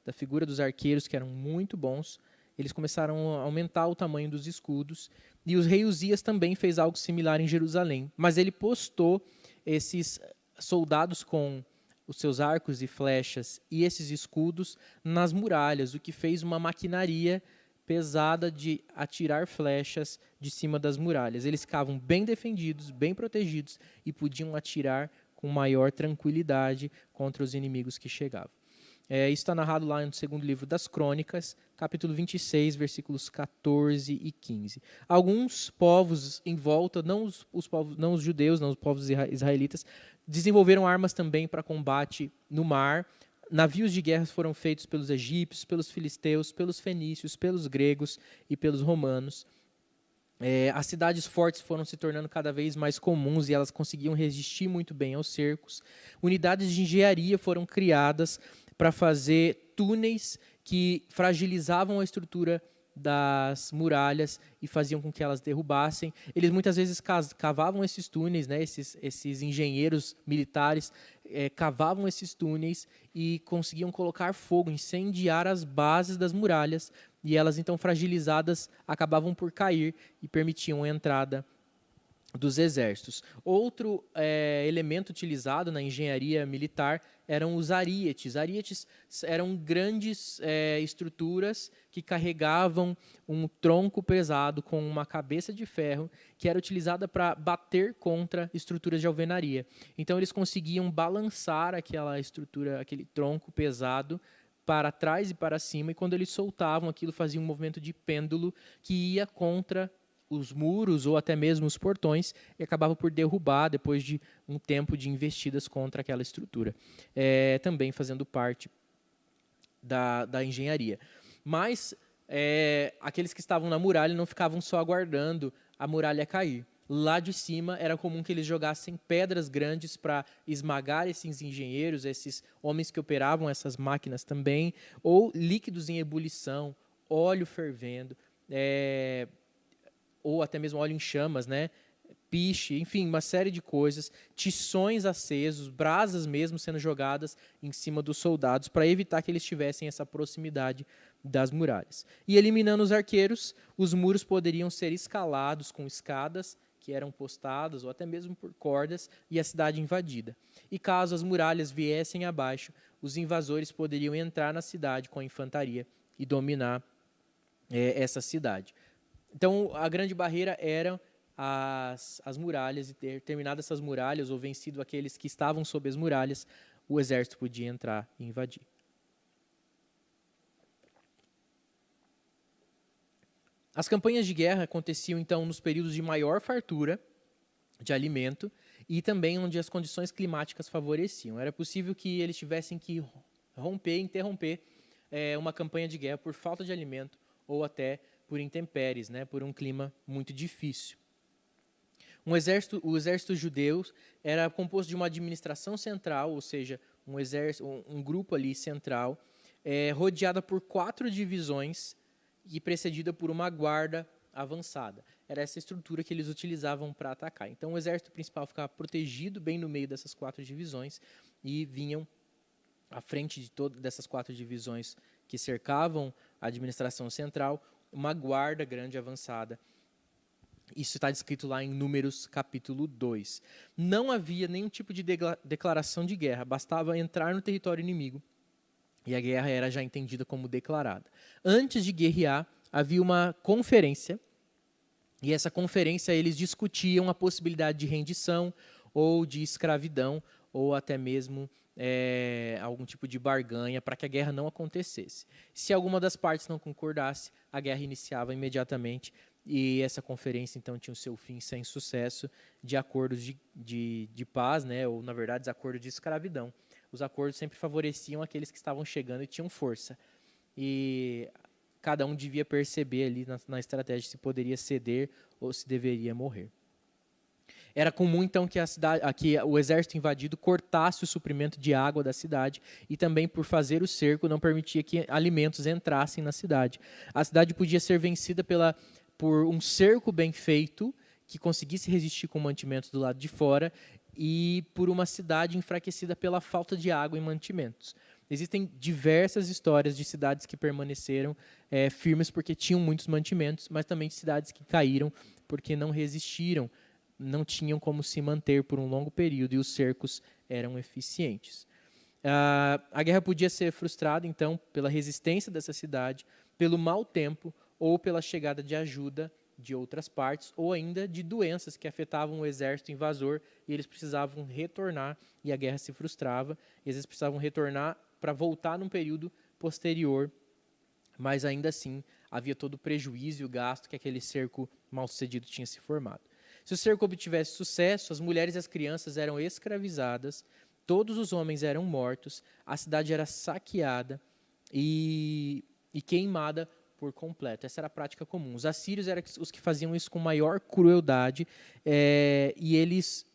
da figura dos arqueiros que eram muito bons. Eles começaram a aumentar o tamanho dos escudos, e o rei Uzias também fez algo similar em Jerusalém, mas ele postou esses soldados com os seus arcos e flechas e esses escudos nas muralhas, o que fez uma maquinaria pesada de atirar flechas de cima das muralhas. Eles ficavam bem defendidos, bem protegidos e podiam atirar com maior tranquilidade contra os inimigos que chegavam. Isso está narrado lá no segundo livro das Crônicas, capítulo 26, versículos 14 e 15. Alguns povos em volta, não os judeus, não os povos israelitas, desenvolveram armas também para combate no mar. Navios de guerra foram feitos pelos egípcios, pelos filisteus, pelos fenícios, pelos gregos e pelos romanos. As cidades fortes foram se tornando cada vez mais comuns e elas conseguiam resistir muito bem aos cercos. Unidades de engenharia foram criadas para fazer túneis que fragilizavam a estrutura das muralhas e faziam com que elas derrubassem. Eles muitas vezes cavavam esses túneis, né? Esses engenheiros militares cavavam esses túneis e conseguiam colocar fogo, incendiar as bases das muralhas, e elas, então, fragilizadas, acabavam por cair e permitiam a entrada dos exércitos. Outro elemento utilizado na engenharia militar eram os arietes. Arietes eram grandes estruturas que carregavam um tronco pesado com uma cabeça de ferro que era utilizada para bater contra estruturas de alvenaria. Então eles conseguiam balançar aquela estrutura, aquele tronco pesado para trás e para cima, e quando eles soltavam, aquilo fazia um movimento de pêndulo que ia contra os muros ou até mesmo os portões e acabava por derrubar depois de um tempo de investidas contra aquela estrutura. Também fazendo parte da engenharia. Mas aqueles que estavam na muralha não ficavam só aguardando a muralha cair. Lá de cima era comum que eles jogassem pedras grandes para esmagar esses engenheiros, esses homens que operavam essas máquinas também, ou líquidos em ebulição, óleo fervendo, ou até mesmo óleo em chamas, né? Piche, enfim, uma série de coisas, tições acesos, brasas mesmo sendo jogadas em cima dos soldados para evitar que eles tivessem essa proximidade das muralhas. E eliminando os arqueiros, os muros poderiam ser escalados com escadas que eram postadas ou até mesmo por cordas e a cidade invadida. E caso as muralhas viessem abaixo, os invasores poderiam entrar na cidade com a infantaria e dominar essa cidade. Então, a grande barreira eram as muralhas, e ter terminado essas muralhas ou vencido aqueles que estavam sob as muralhas, o exército podia entrar e invadir. As campanhas de guerra aconteciam, então, nos períodos de maior fartura de alimento e também onde as condições climáticas favoreciam. Era possível que eles tivessem que interromper uma campanha de guerra por falta de alimento ou até por intempéries, né, por um clima muito difícil. O exército judeu era composto de uma administração central, ou seja, um grupo ali central, rodeada por 4 divisões e precedida por uma guarda avançada. Era essa estrutura que eles utilizavam para atacar. Então, o exército principal ficava protegido bem no meio dessas 4 divisões e vinham à frente de todas dessas 4 divisões que cercavam a administração central, uma guarda grande avançada. Isso está descrito lá em Números, capítulo 2. Não havia nenhum tipo de declaração de guerra, bastava entrar no território inimigo e a guerra era já entendida como declarada. Antes de guerrear, havia uma conferência, e essa conferência eles discutiam a possibilidade de rendição ou de escravidão, ou até mesmo algum tipo de barganha para que a guerra não acontecesse. Se alguma das partes não concordasse, a guerra iniciava imediatamente, e essa conferência, então, tinha o seu fim sem sucesso de acordos de paz, né, ou, na verdade, acordos de escravidão. Os acordos sempre favoreciam aqueles que estavam chegando e tinham força. E cada um devia perceber ali na estratégia se poderia ceder ou se deveria morrer. Era comum, então, que o exército invadido cortasse o suprimento de água da cidade e também, por fazer o cerco, não permitia que alimentos entrassem na cidade. A cidade podia ser vencida por um cerco bem feito, que conseguisse resistir com mantimentos do lado de fora, e por uma cidade enfraquecida pela falta de água e mantimentos. Existem diversas histórias de cidades que permaneceram firmes porque tinham muitos mantimentos, mas também de cidades que caíram porque não resistiram, não tinham como se manter por um longo período e os cercos eram eficientes. A guerra podia ser frustrada, então, pela resistência dessa cidade, pelo mau tempo ou pela chegada de ajuda de outras partes, ou ainda de doenças que afetavam o exército invasor e eles precisavam retornar e a guerra se frustrava. E às vezes precisavam retornar para voltar num período posterior, mas ainda assim havia todo o prejuízo e o gasto que aquele cerco mal sucedido tinha se formado. Se o cerco obtivesse sucesso, as mulheres e as crianças eram escravizadas, todos os homens eram mortos, a cidade era saqueada e queimada por completo. Essa era a prática comum. Os assírios eram os que faziam isso com maior crueldade, e eles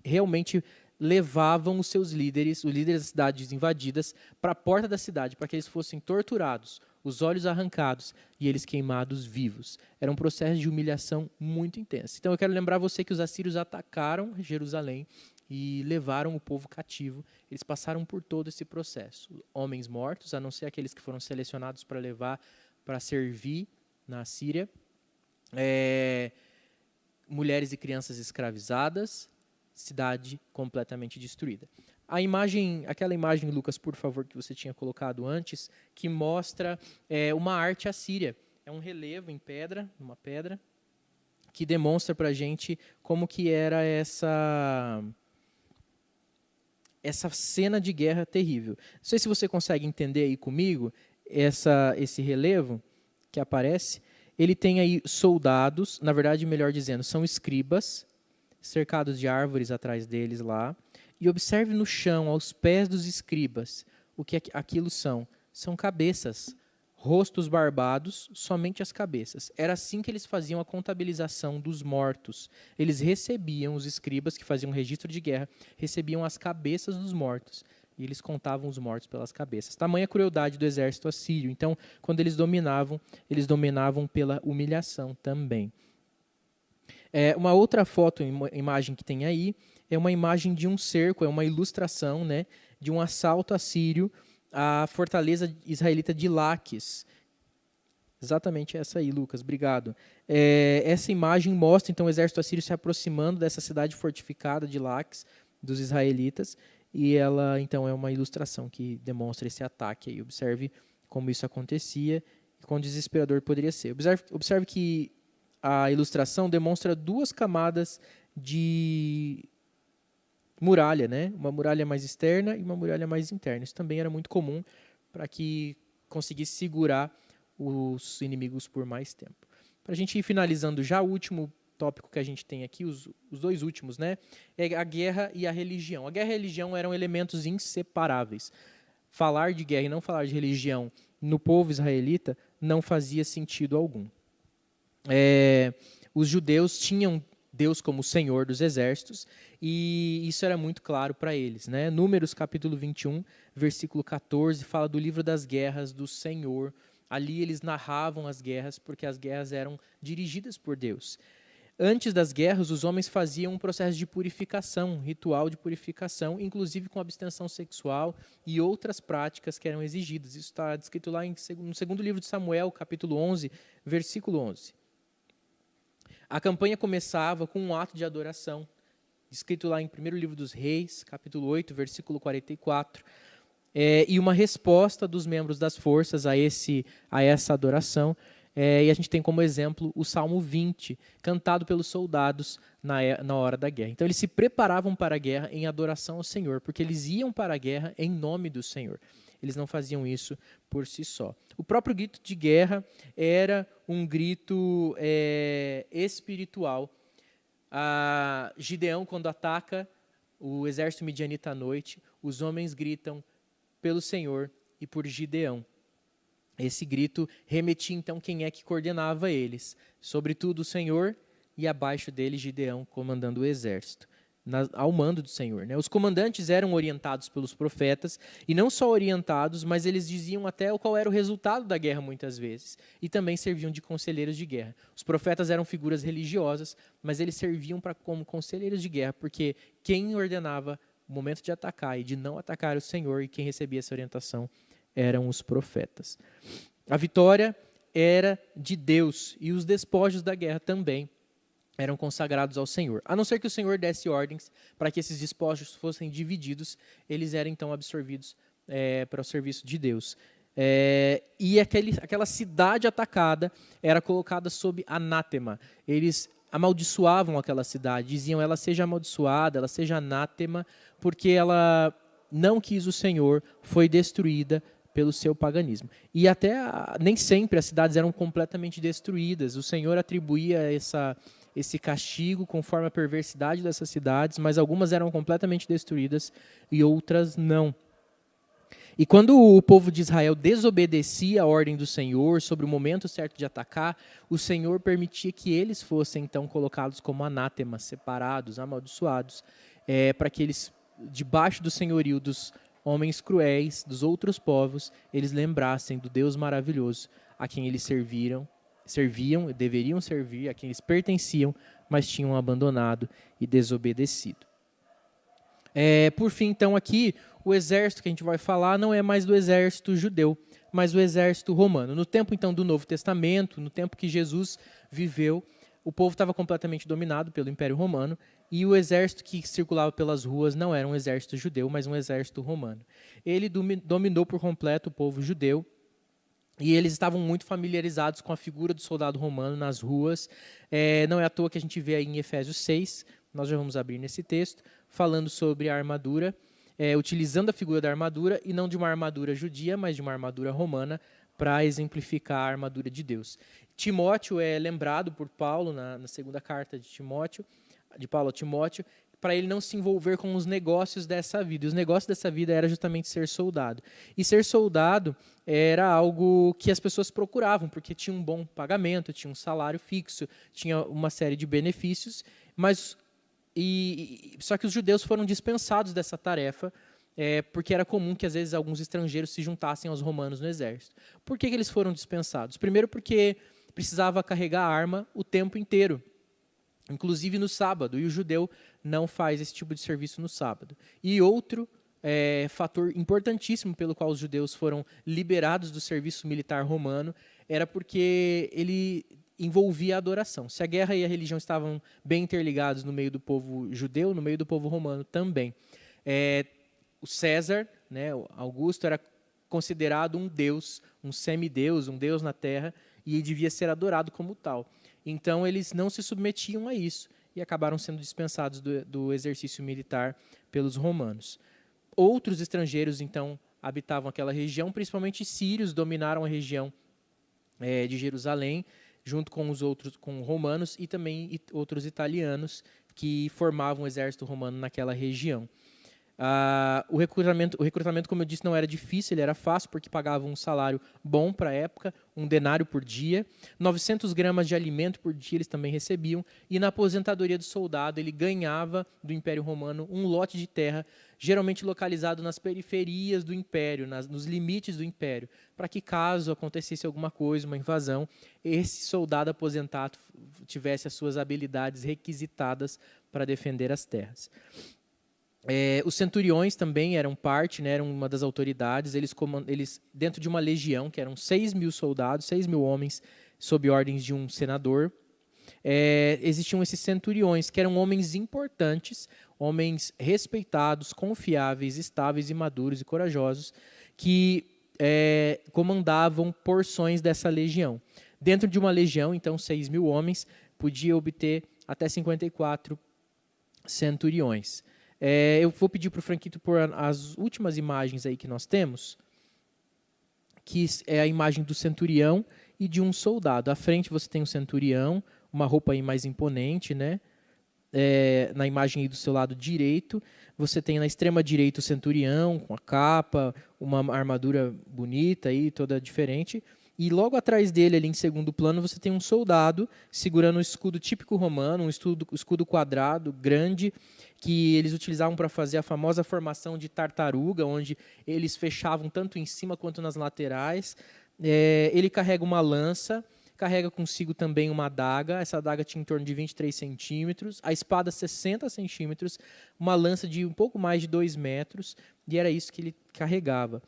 realmente levavam os seus líderes, os líderes das cidades invadidas, para a porta da cidade, para que eles fossem torturados, os olhos arrancados e eles queimados vivos. Era um processo de humilhação muito intenso. Então eu quero lembrar você que os assírios atacaram Jerusalém e levaram o povo cativo. Eles passaram por todo esse processo. Homens mortos, a não ser aqueles que foram selecionados para levar, para servir na Síria. Mulheres e crianças escravizadas, cidade completamente destruída. Aquela imagem, Lucas, por favor, que você tinha colocado antes, que mostra uma arte assíria. É um relevo em pedra, uma pedra, que demonstra para a gente como que era essa cena de guerra terrível. Não sei se você consegue entender aí comigo esse relevo que aparece. Ele tem aí soldados, na verdade, melhor dizendo, são escribas, cercados de árvores atrás deles lá, e observe no chão, aos pés dos escribas, o que aquilo são. São cabeças, rostos barbados, somente as cabeças. Era assim que eles faziam a contabilização dos mortos. Eles recebiam, os escribas que faziam registro de guerra, recebiam as cabeças dos mortos, e eles contavam os mortos pelas cabeças. Tamanha crueldade do exército assírio. Então, quando eles dominavam pela humilhação também. Uma outra imagem que tem aí, é uma imagem de um cerco, é uma ilustração, né, de um assalto assírio à fortaleza israelita de Laques. Exatamente essa aí, Lucas, obrigado. Essa imagem mostra, então, o exército assírio se aproximando dessa cidade fortificada de Laques, dos israelitas, e ela, então, é uma ilustração que demonstra esse ataque aí. Observe como isso acontecia e quão desesperador poderia ser. Observe que a ilustração demonstra duas camadas de muralha, né? Uma muralha mais externa e uma muralha mais interna. Isso também era muito comum para que conseguisse segurar os inimigos por mais tempo. Para a gente ir finalizando já, o último tópico que a gente tem aqui, os dois últimos, né? É a guerra e a religião. A guerra e a religião eram elementos inseparáveis. Falar de guerra e não falar de religião no povo israelita não fazia sentido algum. Os judeus tinham Deus como Senhor dos exércitos, e isso era muito claro para eles, né? Números capítulo 21, versículo 14, fala do livro das guerras do Senhor. Ali eles narravam as guerras, porque as guerras eram dirigidas por Deus. Antes das guerras, os homens faziam um processo de purificação, um ritual de purificação, inclusive com abstenção sexual e outras práticas que eram exigidas. Isso está descrito lá no segundo livro de Samuel, capítulo 11, versículo 11. A campanha começava com um ato de adoração, escrito lá em 1º livro dos Reis, capítulo 8, versículo 44, e uma resposta dos membros das forças a essa adoração. E a gente tem como exemplo o Salmo 20, cantado pelos soldados na hora da guerra. Então eles se preparavam para a guerra em adoração ao Senhor, porque eles iam para a guerra em nome do Senhor. Eles não faziam isso por si só. O próprio grito de guerra era um grito espiritual. Gideão, quando ataca o exército midianita à noite, os homens gritam pelo Senhor e por Gideão. Esse grito remetia, então, quem é que coordenava eles. Sobretudo o Senhor e abaixo dele Gideão comandando o exército. Ao mando do Senhor, né? Os comandantes eram orientados pelos profetas, e não só orientados, mas eles diziam até qual era o resultado da guerra muitas vezes, e também serviam de conselheiros de guerra. Os profetas eram figuras religiosas, mas eles serviam como conselheiros de guerra, porque quem ordenava o momento de atacar e de não atacar o Senhor, e quem recebia essa orientação eram os profetas. A vitória era de Deus, e os despojos da guerra também eram consagrados ao Senhor. A não ser que o Senhor desse ordens para que esses despojos fossem divididos, eles eram então absorvidos para o serviço de Deus. E aquela cidade atacada era colocada sob anátema. Eles amaldiçoavam aquela cidade, diziam: ela seja amaldiçoada, ela seja anátema, porque ela não quis o Senhor, foi destruída pelo seu paganismo. E até nem sempre as cidades eram completamente destruídas. O Senhor atribuía esse castigo conforme a perversidade dessas cidades, mas algumas eram completamente destruídas e outras não. E quando o povo de Israel desobedecia a ordem do Senhor sobre o momento certo de atacar, o Senhor permitia que eles fossem então colocados como anátemas, separados, amaldiçoados, para que eles, debaixo do senhorio dos homens cruéis, dos outros povos, eles lembrassem do Deus maravilhoso a quem eles serviam, deveriam servir, a quem eles pertenciam, mas tinham abandonado e desobedecido. Por fim, então, aqui, o exército que a gente vai falar não é mais do exército judeu, mas do exército romano. No tempo, então, do Novo Testamento, no tempo que Jesus viveu, o povo estava completamente dominado pelo Império Romano, e o exército que circulava pelas ruas não era um exército judeu, mas um exército romano. Ele dominou por completo o povo judeu, e eles estavam muito familiarizados com a figura do soldado romano nas ruas. Não é à toa que a gente vê aí em Efésios 6, nós já vamos abrir nesse texto, falando sobre a armadura, utilizando a figura da armadura, e não de uma armadura judia, mas de uma armadura romana, para exemplificar a armadura de Deus. Timóteo é lembrado por Paulo, na segunda carta de Paulo a Timóteo, para ele não se envolver com os negócios dessa vida. E os negócios dessa vida era justamente ser soldado. E ser soldado era algo que as pessoas procuravam, porque tinha um bom pagamento, tinha um salário fixo, tinha uma série de benefícios, só que os judeus foram dispensados dessa tarefa, porque era comum que, às vezes, alguns estrangeiros se juntassem aos romanos no exército. Por que eles foram dispensados? Primeiro, porque precisava carregar a arma o tempo inteiro, inclusive no sábado, e o judeu não faz esse tipo de serviço no sábado. E outro fator importantíssimo pelo qual os judeus foram liberados do serviço militar romano era porque ele envolvia a adoração. Se a guerra e a religião estavam bem interligados no meio do povo judeu, no meio do povo romano também. O César, né, o Augusto, era considerado um deus, um semideus, um deus na terra, e devia ser adorado como tal. Então, eles não se submetiam a isso e acabaram sendo dispensados do exercício militar pelos romanos. Outros estrangeiros, então, habitavam aquela região, principalmente sírios dominaram a região de Jerusalém, junto com romanos e também outros italianos que formavam o exército romano naquela região. O recrutamento, como eu disse, não era difícil, ele era fácil, porque pagavam um salário bom para a época, 1 denário por dia, 900 gramas de alimento por dia eles também recebiam, e na aposentadoria do soldado ele ganhava do Império Romano um lote de terra, geralmente localizado nas periferias do Império, nos limites do Império, para que, caso acontecesse alguma coisa, uma invasão, esse soldado aposentado tivesse as suas habilidades requisitadas para defender as terras. Os centuriões também eram parte, né, eram uma das autoridades. Eles, dentro de uma legião, que eram 6.000 soldados, 6.000 homens, sob ordens de um senador, existiam esses centuriões, que eram homens importantes, homens respeitados, confiáveis, estáveis e maduros e corajosos, que comandavam porções dessa legião. Dentro de uma legião, então, 6.000 homens, podia obter até 54 centuriões. Eu vou pedir para o Franquito pôr as últimas imagens aí que nós temos, que é a imagem do centurião e de um soldado. À frente você tem um centurião, uma roupa aí mais imponente, né? Na imagem aí do seu lado direito, você tem na extrema direita o centurião, com a capa, uma armadura bonita, aí, toda diferente. E logo atrás dele, ali em segundo plano, você tem um soldado segurando um escudo típico romano, um escudo quadrado, grande, que eles utilizavam para fazer a famosa formação de tartaruga, onde eles fechavam tanto em cima quanto nas laterais. Ele carrega uma lança, carrega consigo também uma adaga. Essa adaga tinha em torno de 23 centímetros, a espada 60 centímetros, uma lança de um pouco mais de 2 metros, e era isso que ele carregava.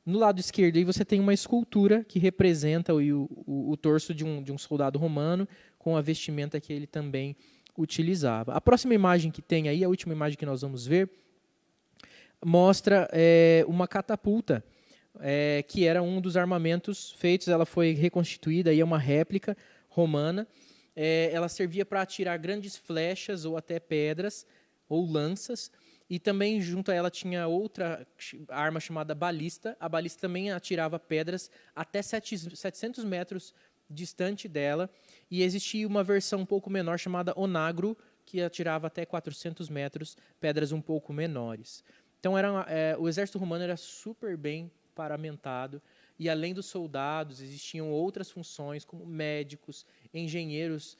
No lado esquerdo aí você tem uma escultura que representa o torso de um soldado romano, com a vestimenta que ele também utilizava. A próxima imagem que tem aí, a última imagem que nós vamos ver, mostra uma catapulta, que era um dos armamentos feitos. Ela foi reconstituída, aí é uma réplica romana. Ela servia para atirar grandes flechas ou até pedras ou lanças. E também junto a ela tinha outra arma chamada balista. A balista também atirava pedras até 700 metros distante dela. E existia uma versão um pouco menor chamada onagro, que atirava até 400 metros, pedras um pouco menores. Então o exército romano era super bem paramentado, e além dos soldados, existiam outras funções, como médicos, engenheiros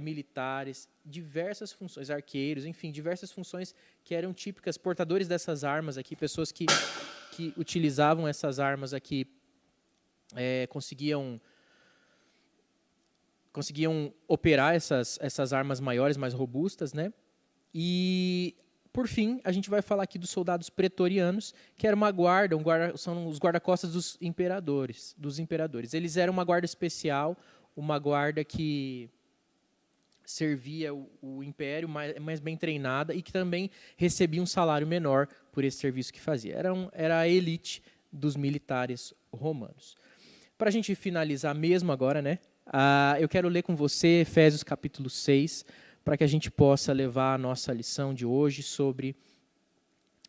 militares, diversas funções, arqueiros, enfim, diversas funções que eram típicas, portadores dessas armas aqui, pessoas que utilizavam essas armas aqui, conseguiam operar essas armas maiores, mais robustas, né? E, por fim, a gente vai falar aqui dos soldados pretorianos, que era uma guarda, são os guarda-costas dos imperadores. Eles eram uma guarda especial, uma guarda que servia o império, mais bem treinada, e que também recebia um salário menor por esse serviço que fazia. Era a elite dos militares romanos. Para a gente finalizar mesmo agora, né? Eu quero ler com você Efésios capítulo 6, para que a gente possa levar a nossa lição de hoje sobre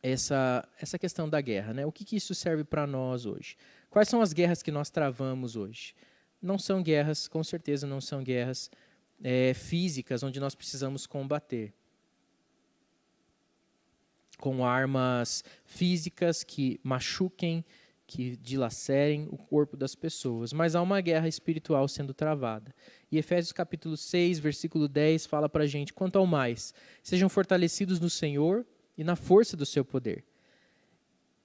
essa questão da guerra, né? O que isso serve para nós hoje? Quais são as guerras que nós travamos hoje? Não são guerras, com certeza não são guerras físicas, onde nós precisamos combater com armas físicas que machuquem, que dilacerem o corpo das pessoas, mas há uma guerra espiritual sendo travada. E Efésios capítulo 6, versículo 10, fala para a gente: quanto ao mais, sejam fortalecidos no Senhor e na força do seu poder.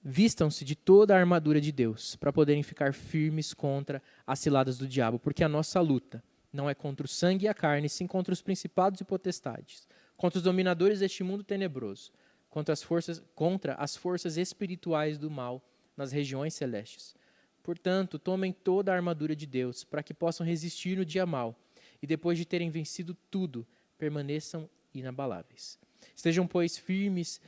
Vistam-se de toda a armadura de Deus, para poderem ficar firmes contra as ciladas do diabo, porque a nossa luta não é contra o sangue e a carne, sim contra os principados e potestades, contra os dominadores deste mundo tenebroso, contra as forças espirituais do mal nas regiões celestes. Portanto, tomem toda a armadura de Deus, para que possam resistir no dia mau, e depois de terem vencido tudo, permaneçam inabaláveis. Estejam, pois, firmes,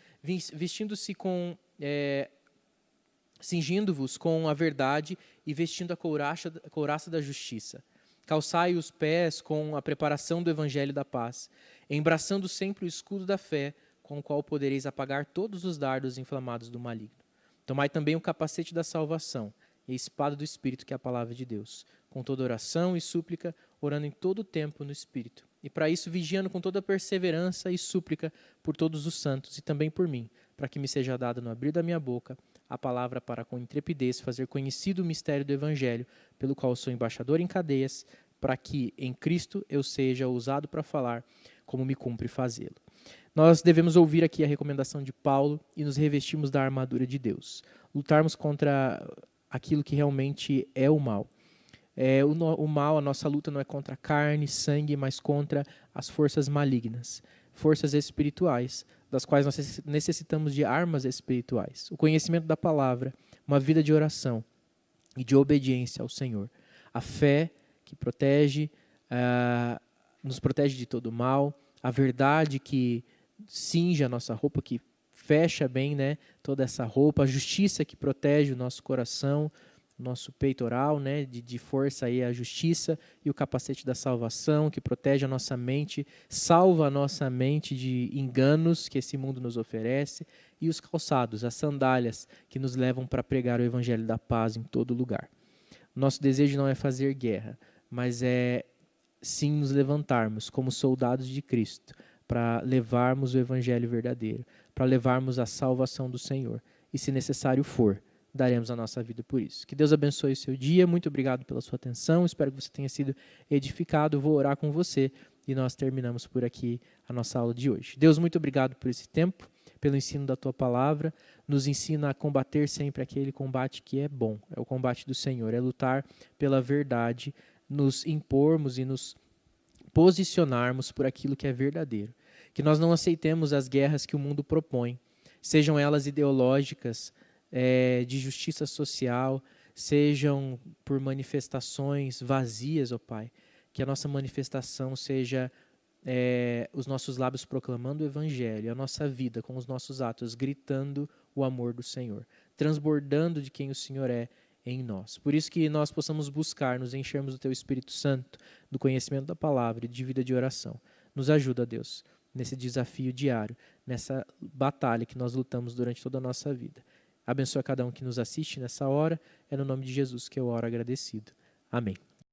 cingindo-vos com a verdade e vestindo a couraça da justiça. Calçai os pés com a preparação do evangelho da paz, embraçando sempre o escudo da fé, com o qual podereis apagar todos os dardos inflamados do maligno. Tomai também o capacete da salvação e a espada do Espírito, que é a palavra de Deus, com toda oração e súplica, orando em todo o tempo no Espírito. E para isso, vigiando com toda perseverança e súplica por todos os santos e também por mim, para que me seja dado no abrir da minha boca a palavra para com intrepidez fazer conhecido o mistério do Evangelho, pelo qual sou embaixador em cadeias, para que em Cristo eu seja usado para falar como me cumpre fazê-lo. Nós devemos ouvir aqui a recomendação de Paulo e nos revestirmos da armadura de Deus. Lutarmos contra aquilo que realmente é o mal. O mal, a nossa luta não é contra carne, sangue, mas contra as forças malignas, forças espirituais, das quais nós necessitamos de armas espirituais. O conhecimento da palavra, uma vida de oração e de obediência ao Senhor. A fé que nos protege de todo mal, a verdade que cinge a nossa roupa, que fecha bem, né, toda essa roupa, a justiça que protege o nosso coração, nosso peitoral, né, de força aí a justiça, e o capacete da salvação que protege a nossa mente, salva a nossa mente de enganos que esse mundo nos oferece, e os calçados, as sandálias que nos levam para pregar o evangelho da paz em todo lugar. Nosso desejo não é fazer guerra, mas é sim nos levantarmos como soldados de Cristo para levarmos o evangelho verdadeiro, para levarmos a salvação do Senhor, e se necessário for, daremos a nossa vida por isso. Que Deus abençoe o seu dia, muito obrigado pela sua atenção, espero que você tenha sido edificado, vou orar com você e nós terminamos por aqui a nossa aula de hoje. Deus, muito obrigado por esse tempo, pelo ensino da Tua Palavra, nos ensina a combater sempre aquele combate que é bom, é o combate do Senhor, é lutar pela verdade, nos impormos e nos posicionarmos por aquilo que é verdadeiro. Que nós não aceitemos as guerras que o mundo propõe, sejam elas ideológicas, de justiça social, sejam por manifestações vazias, ó Pai. Que a nossa manifestação seja os nossos lábios proclamando o Evangelho, a nossa vida com os nossos atos, gritando o amor do Senhor, transbordando de quem o Senhor é em nós. Por isso que nós possamos buscar, nos enchermos do Teu Espírito Santo, do conhecimento da palavra e de vida de oração. Nos ajuda, Deus, nesse desafio diário, nessa batalha que nós lutamos durante toda a nossa vida. Abençoa cada um que nos assiste nessa hora. É no nome de Jesus que eu oro agradecido. Amém.